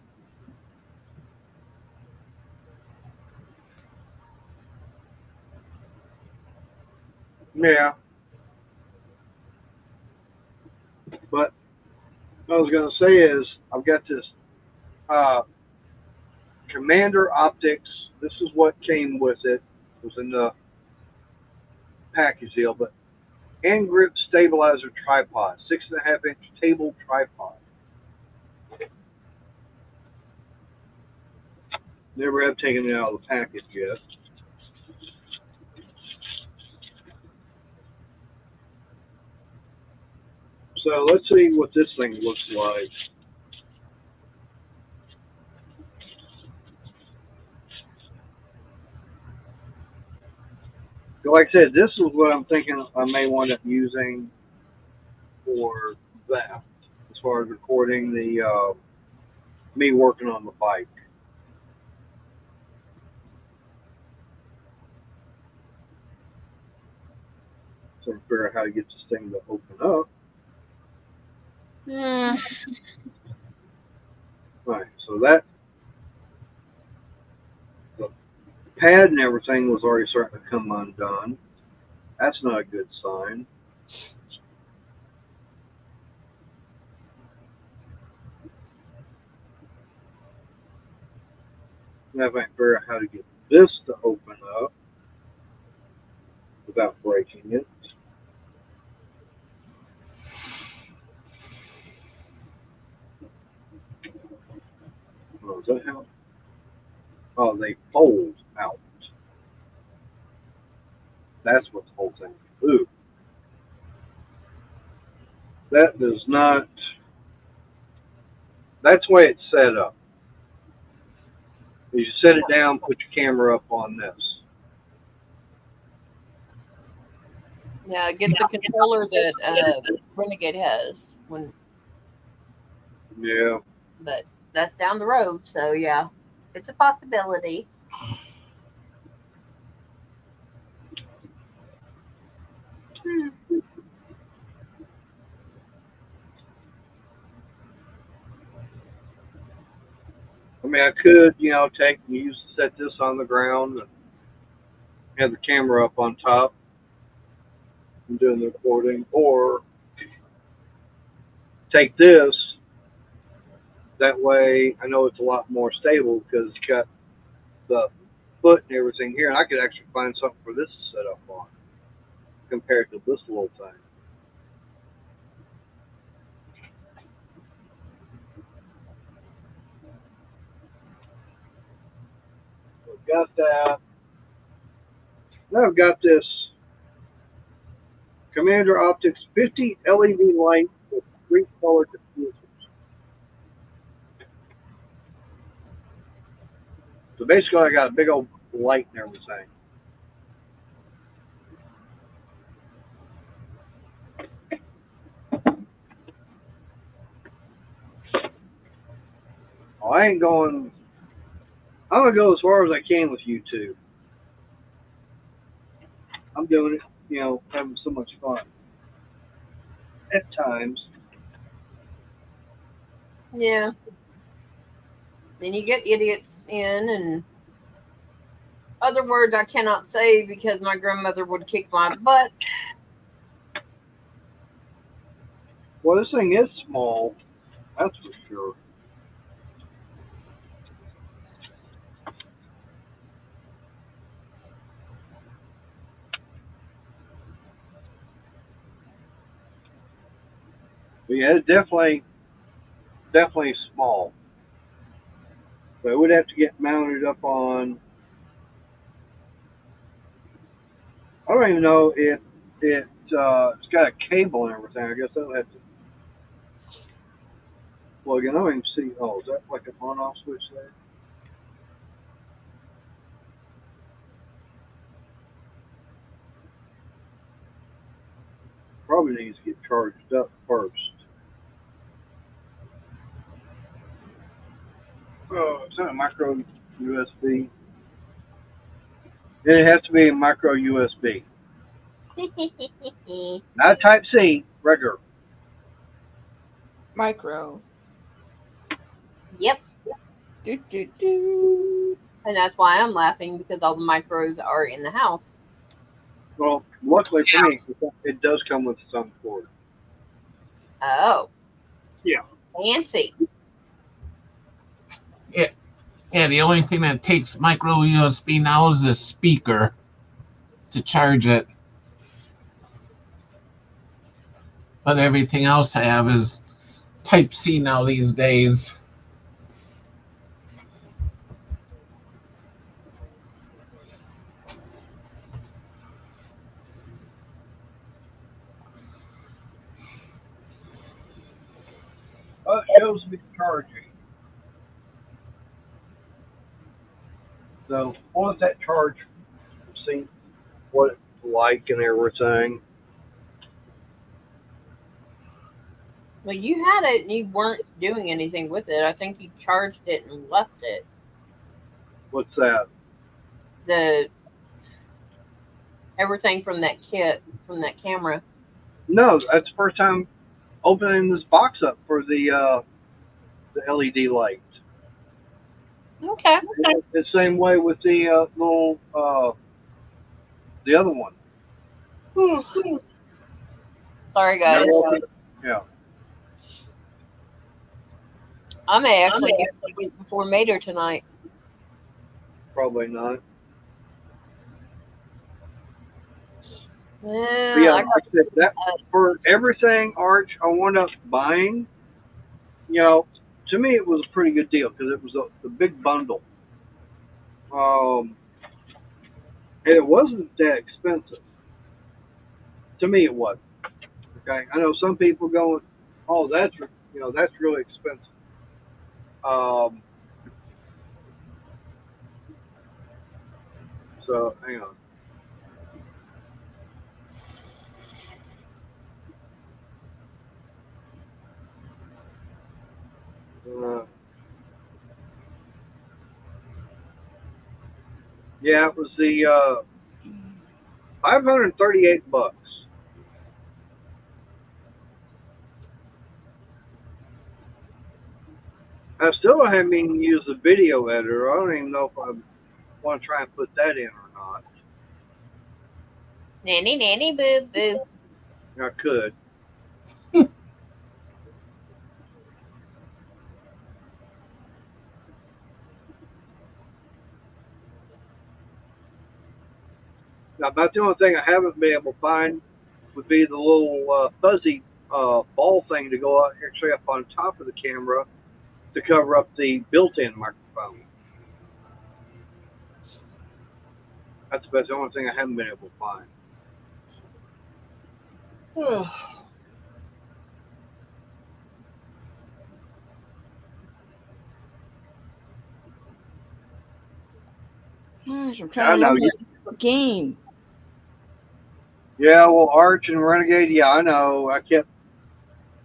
Yeah. But what I was going to say is I've got this Commander Optics. This is what came with it. It was in the package deal, but hand grip stabilizer tripod, 6.5-inch table tripod. Never have taken it out of the package yet. So let's see what this thing looks like. Like I said, this is what I'm thinking I may wind up using for that, as far as recording the me working on the bike. So I'm figuring out how to get this thing to open up. Right, so that the pad and everything was already starting to come undone. That's not a good sign. Now if I can figure out how to get this to open up without breaking it. Oh, is that how? Oh, they fold out. That's what the whole thing is. Ooh. That does not. That's the way it's set up. You set it down, put your camera up on this. Yeah, get the controller that Renegade has. Yeah. But that's down the road, so yeah, it's a possibility. I mean, I could, set this on the ground and have the camera up on top and doing the recording, or take this. That way, I know it's a lot more stable because it's got the foot and everything here, and I could actually find something for this to set up on compared to this little thing. So I've got that. Now I've got this Commander Optics 50 LED light with 3 color diffusers. basically, I got a big old light and everything. Oh, I ain't going. I'm gonna go as far as I can with YouTube. I'm doing it, having so much fun at times. Yeah. Then you get idiots in, and other words I cannot say because my grandmother would kick my butt. Well, this thing is small, that's for sure. But yeah, it's definitely small. So it would have to get mounted up on. I don't even know if it's got a cable and everything. I guess I'll have to plug in. I don't even see. Oh, is that like an on-off switch there? Probably needs to get charged up first. Oh, it's not a micro USB. It has to be a micro USB. Not Type C, regular. Micro. Yep. Do. And that's why I'm laughing, because all the micros are in the house. Well, luckily for me, it does come with its own cord. Oh. Yeah. Fancy. Yeah, the only thing that takes micro USB now is the speaker to charge it. But everything else I have is Type C now these days. It shows me charging. So once that charge, see what it's like and everything. Well, you had it and you weren't doing anything with it. I think you charged it and left it. What's that? The everything from that kit, from that camera. No, that's the first time opening this box up for the LED light. Okay. The same way with the little the other one. Sorry, guys. Yeah. I may actually get it before Mater tonight. Probably not. Well, But yeah, I got that for everything Arch I wound up buying, to me it was a pretty good deal because it was a big bundle. And it wasn't that expensive. To me, it wasn't. Okay, I know some people going, "Oh, that's really expensive." So hang on. Yeah, it was the $538. I still haven't even used the video editor. I don't even know if I want to try and put that in or not. nanny boo boo. I could. Now, about the only thing I haven't been able to find would be the little fuzzy ball thing to go actually up on top of the camera to cover up the built-in microphone. That's about the only thing I haven't been able to find. Gosh, I'm trying to remember the game. Yeah, well, Arch and Renegade, yeah, I know. I kept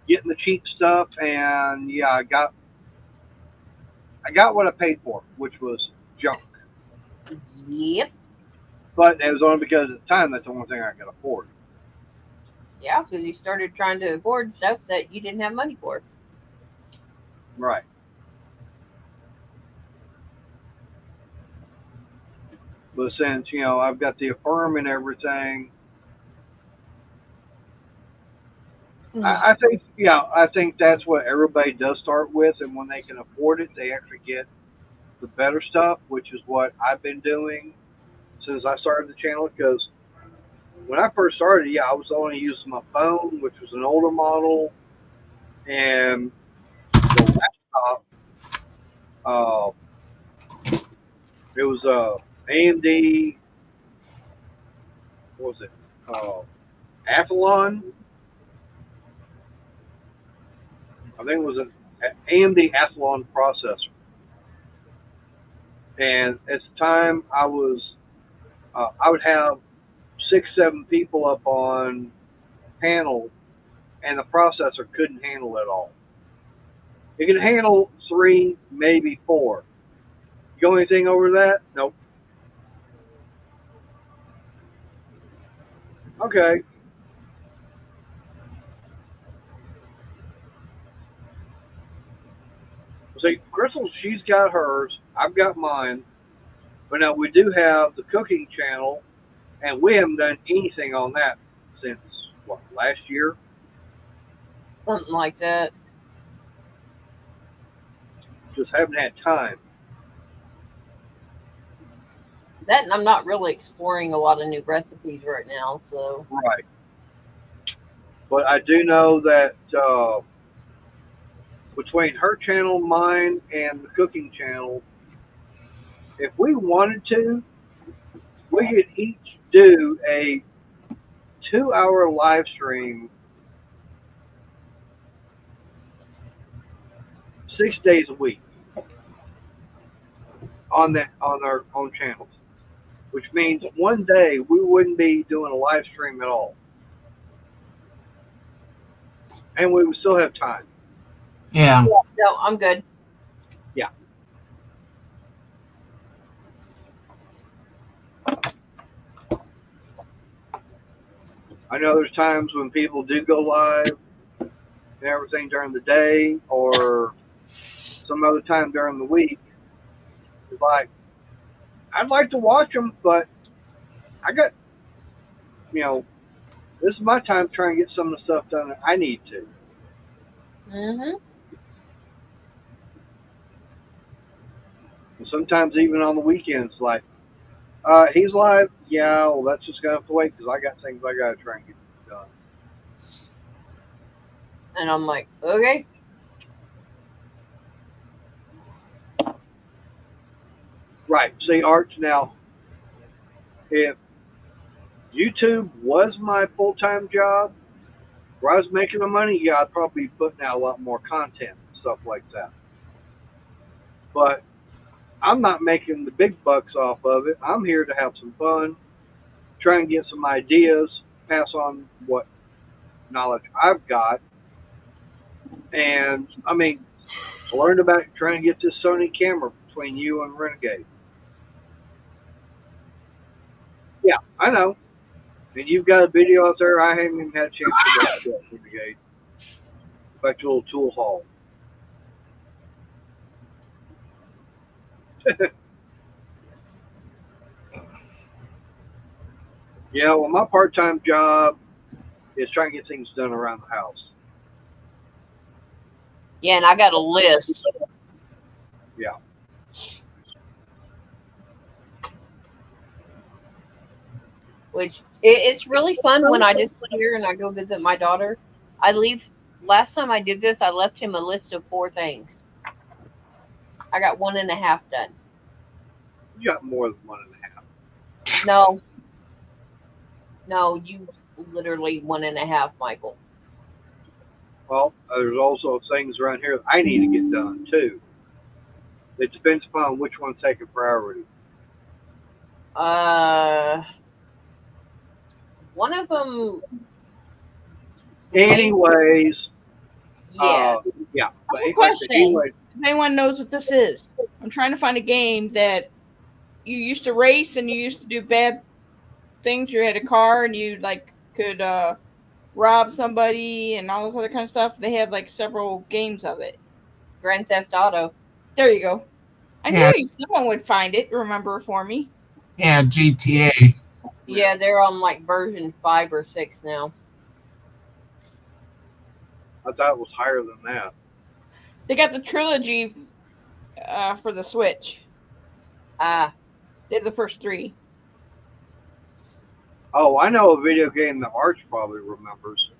getting the cheap stuff, and yeah, I got what I paid for, which was junk. Yep. But it was only because at the time that's the only thing I could afford. Yeah, because you started trying to afford stuff that you didn't have money for. Right. But since, I've got the Affirm and everything, I think that's what everybody does start with, and when they can afford it, they actually get the better stuff, which is what I've been doing since I started the channel. Because when I first started, yeah, I was only using my phone, which was an older model, and the laptop. Uh, it was AMD. What was it? Athlon. I think it was an AMD Athlon processor. And at the time, I would have 6, 7 people up on panel, and the processor couldn't handle it all. It could handle 3, maybe 4. You go anything over that? Nope. Okay. See, Crystal, she's got hers. I've got mine. But now we do have the cooking channel, and we haven't done anything on that since, last year? Something like that. Just haven't had time. That, and I'm not really exploring a lot of new recipes right now, so. Right. But I do know that between her channel, mine, and the cooking channel, if we wanted to, we could each do a 2-hour live stream 6 days a week on our own channels, which means one day we wouldn't be doing a live stream at all, and we would still have time. Yeah. No, I'm good. Yeah. I know there's times when people do go live and everything during the day or some other time during the week. It's like, I'd like to watch them, but I got, this is my time trying to get some of the stuff done that I need to. Mm-hmm. And sometimes even on the weekends, like, he's live. Yeah, well, that's just going to have to wait because I got things I got to try and get done. And I'm like, okay. Right. See, Arch, now, if YouTube was my full-time job, where I was making the money, yeah, I'd probably be putting out a lot more content and stuff like that. But I'm not making the big bucks off of it. I'm here to have some fun, try and get some ideas, pass on what knowledge I've got. And, I mean, I learned about trying to get this Sony camera between you and Renegade. Yeah, I know. And you've got a video out there. I haven't even had a chance to watch yet, Renegade. Back to a little tool haul. Yeah, well, my part-time job is trying to get things done around the house. Yeah, and I got a list. Yeah. Which it's really fun when I just sit here and I go visit my daughter. I leave. Last time I did this, I left him a list of 4 things. I got 1.5 done. You got more than 1.5. No, you literally 1.5, Michael. Well, there's also things around here that I need to get done too. It depends upon which one's taking priority. One of them. Anyways, Yeah. yeah. But I have a like I said, question. anyway, If anyone knows what this is, I'm trying to find a game that you used to race and you used to do bad things. You had a car and you like could rob somebody and all this other kind of stuff. They had like several games of it. Grand Theft Auto. There you go. I Yeah. knew someone would find it. Remember for me. Yeah, GTA. Yeah, they're on like version 5 or 6 now. I thought it was higher than that. They got the trilogy for the Switch. Ah, They did the first 3. Oh, I know a video game that Arch probably remembers.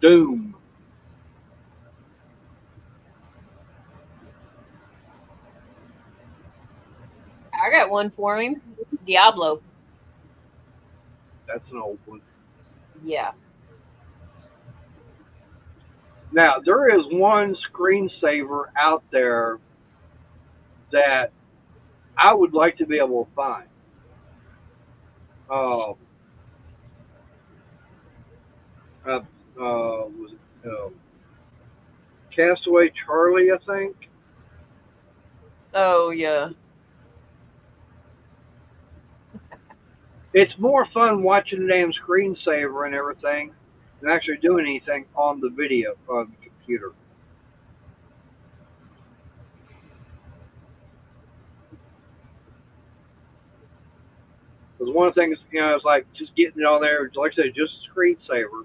Doom. I got one for him. Diablo. That's an old one. Yeah. Now, there is one screensaver out there that I would like to be able to find. Uh, was it Castaway Charlie, I think? Oh, yeah. It's more fun watching the damn screensaver and everything than actually doing anything on the video on the computer. Because one of the things, it's like just getting it on there, like I said, just a screensaver.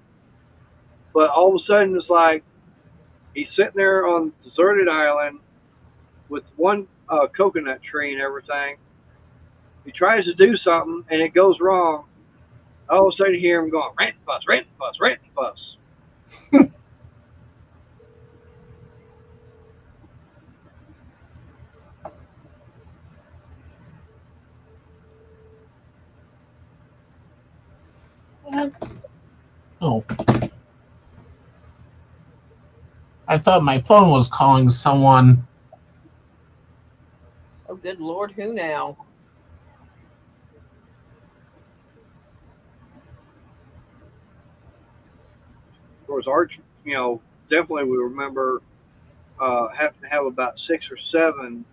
But all of a sudden, it's like he's sitting there on a deserted island with one coconut tree and everything. He tries to do something and it goes wrong. All of a sudden, you hear him going, rant and fuss, rant and fuss, rant and fuss. Oh. I thought my phone was calling someone. Oh, good Lord, who now? Of course, Arch, definitely we remember having to have about 6 or 7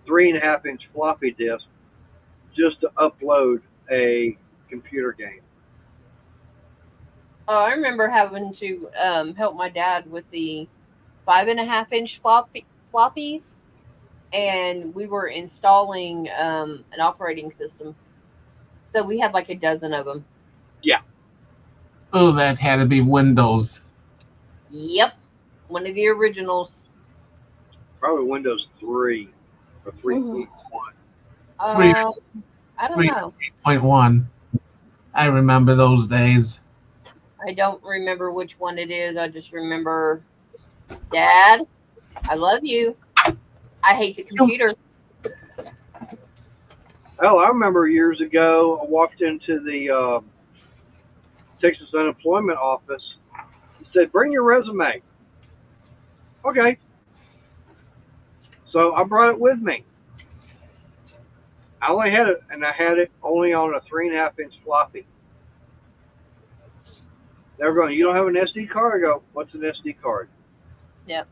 3.5-inch floppy disks just to upload a computer game. Oh, I remember having to help my dad with the 5.5-inch floppies, and we were installing an operating system. So we had like a dozen of them. Yeah. Oh, that had to be Windows. Yep, one of the originals. Probably Windows 3 or 3.1. Three, I don't know. 3.1. I remember those days. I don't remember which one it is. I just remember, Dad, I love you. I hate the computer. Oh, I remember years ago, I walked into the Texas unemployment office. It said, bring your resume. Okay. So I brought it with me. I only had it, and I had it only on a 3.5-inch floppy. They were going, you don't have an SD card? I go, what's an SD card? Yep.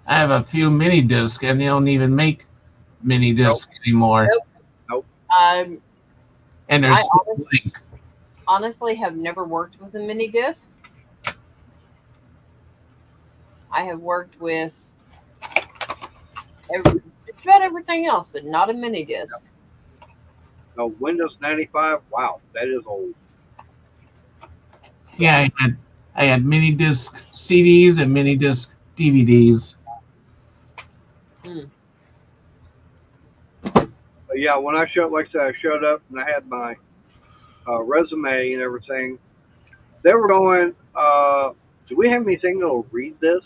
I have a few mini discs, and they don't even make mini discs anymore. Nope. And there's I honestly have never worked with a mini disc. I have worked with just about everything else, but not a mini disc. No, Windows 95. Wow, that is old. Yeah, I had mini disc CDs and mini disc DVDs. But yeah, when I showed, like I said, I showed up and I had my resume and everything. They were going, do we have anything that'll read this?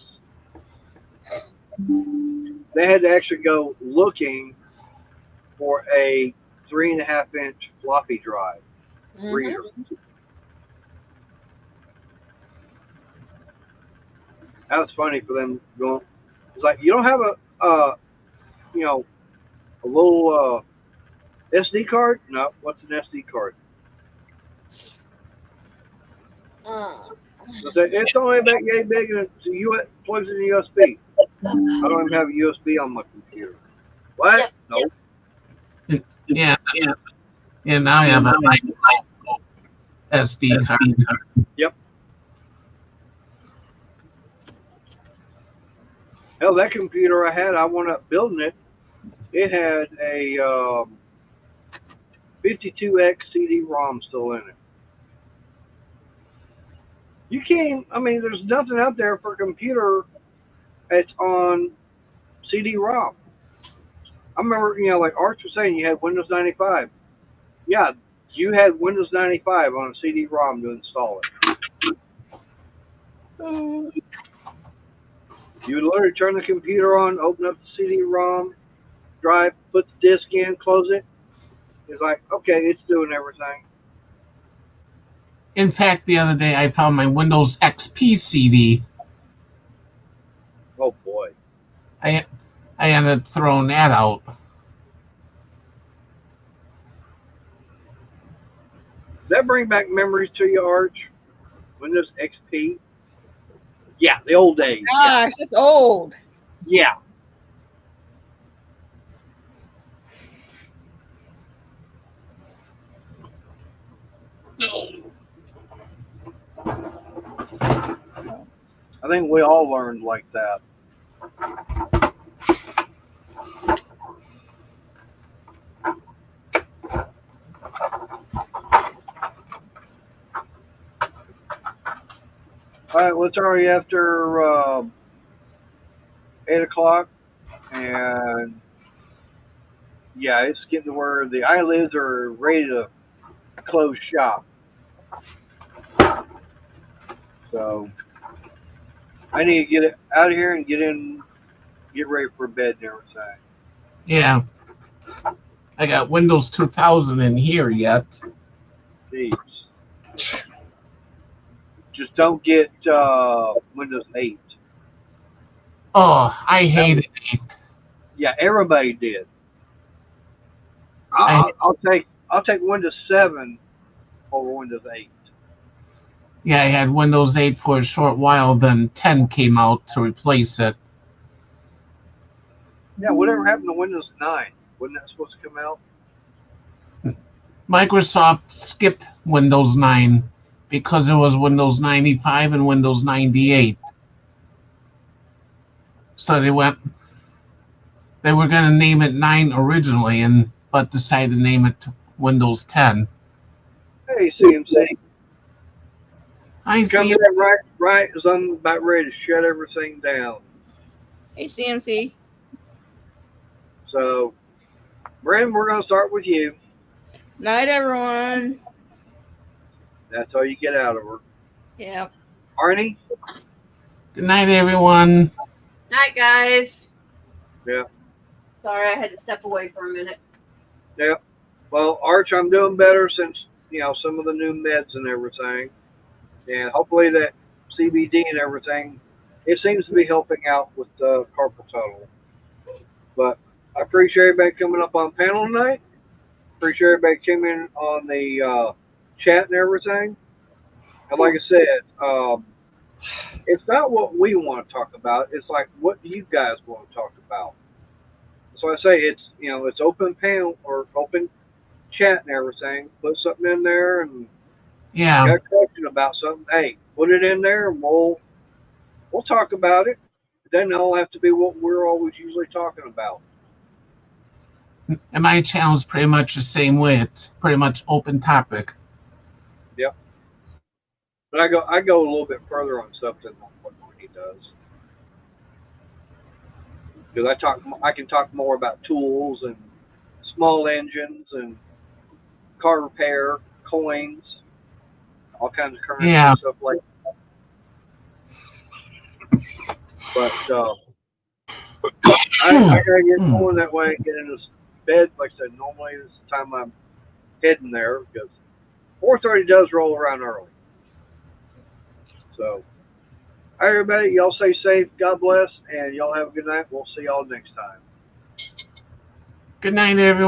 They had to actually go looking for a 3.5-inch floppy drive reader. That was funny for them going. It's like, you don't have a little SD card? No. What's an SD card? It's only about yay big and it plugs in USB. I don't even have a USB on my computer. What? Yep. No. Yeah. Yeah, now I have a SD card. Yep. Hell, that computer I wound up building it. It had a 52X CD-ROM still in it. You can't, I mean, there's nothing out there for a computer that's on CD-ROM. I remember, like Arch was saying, you had Windows 95. Yeah, you had Windows 95 on a CD-ROM to install it. You would literally turn the computer on, open up the CD-ROM drive, put the disk in, close it. It's like, okay, it's doing everything. In fact, the other day I found my Windows XP CD. Oh boy. I ended up throwing that out. Does that bring back memories to you, Arch? Windows XP? Yeah, the old days. Gosh, it's old. Yeah. I think we all learned like that. All right, well, it's already after 8 o'clock, and yeah, it's getting to where the eyelids are ready to close shop. So I need to get it out of here and get ready for bed and everything. Yeah. I got Windows 2000 in here yet. Jeez. Just don't get Windows 8. Oh, I hated it. Yeah, everybody did. I'll take Windows 7 over Windows 8. Yeah, I had Windows 8 for a short while, then 10 came out to replace it. Yeah, whatever happened to Windows 9? Wasn't that supposed to come out? Microsoft skipped Windows 9 because it was Windows 95 and Windows 98. So they were going to name it 9 originally, but decided to name it Windows 10. Hey, CMC. I Come see. in right as I'm about ready to shut everything down. Hey, CMC. So, Brandon, we're going to start with you. Night, everyone. That's all you get out of her. Yeah. Arnie? Good night, everyone. Night, guys. Yeah. Sorry, I had to step away for a minute. Yeah. Well, Arch, I'm doing better since, some of the new meds and everything. And hopefully that CBD and everything, it seems to be helping out with the carpal tunnel. But I appreciate everybody coming up on panel tonight. Appreciate everybody came in on the chat and everything. And like I said, it's not what we want to talk about. It's like, what do you guys want to talk about? So I say it's open panel or open chat and everything. Put something in there, and Yeah. got a question about something. Hey, put it in there, and we'll talk about it. It doesn't all have to be what we're always usually talking about. And my channel is pretty much the same way. It's pretty much open topic. Yep. But I go a little bit further on stuff than what he does. Because I can talk more about tools and small engines and car repair, coins, all kinds of currency stuff like that. But I gotta get going that way and get into bed. Like I said, normally this is the time I'm heading there because 4:30 does roll around early. So, all right, everybody, y'all stay safe. God bless, and y'all have a good night. We'll see y'all next time. Good night, everyone.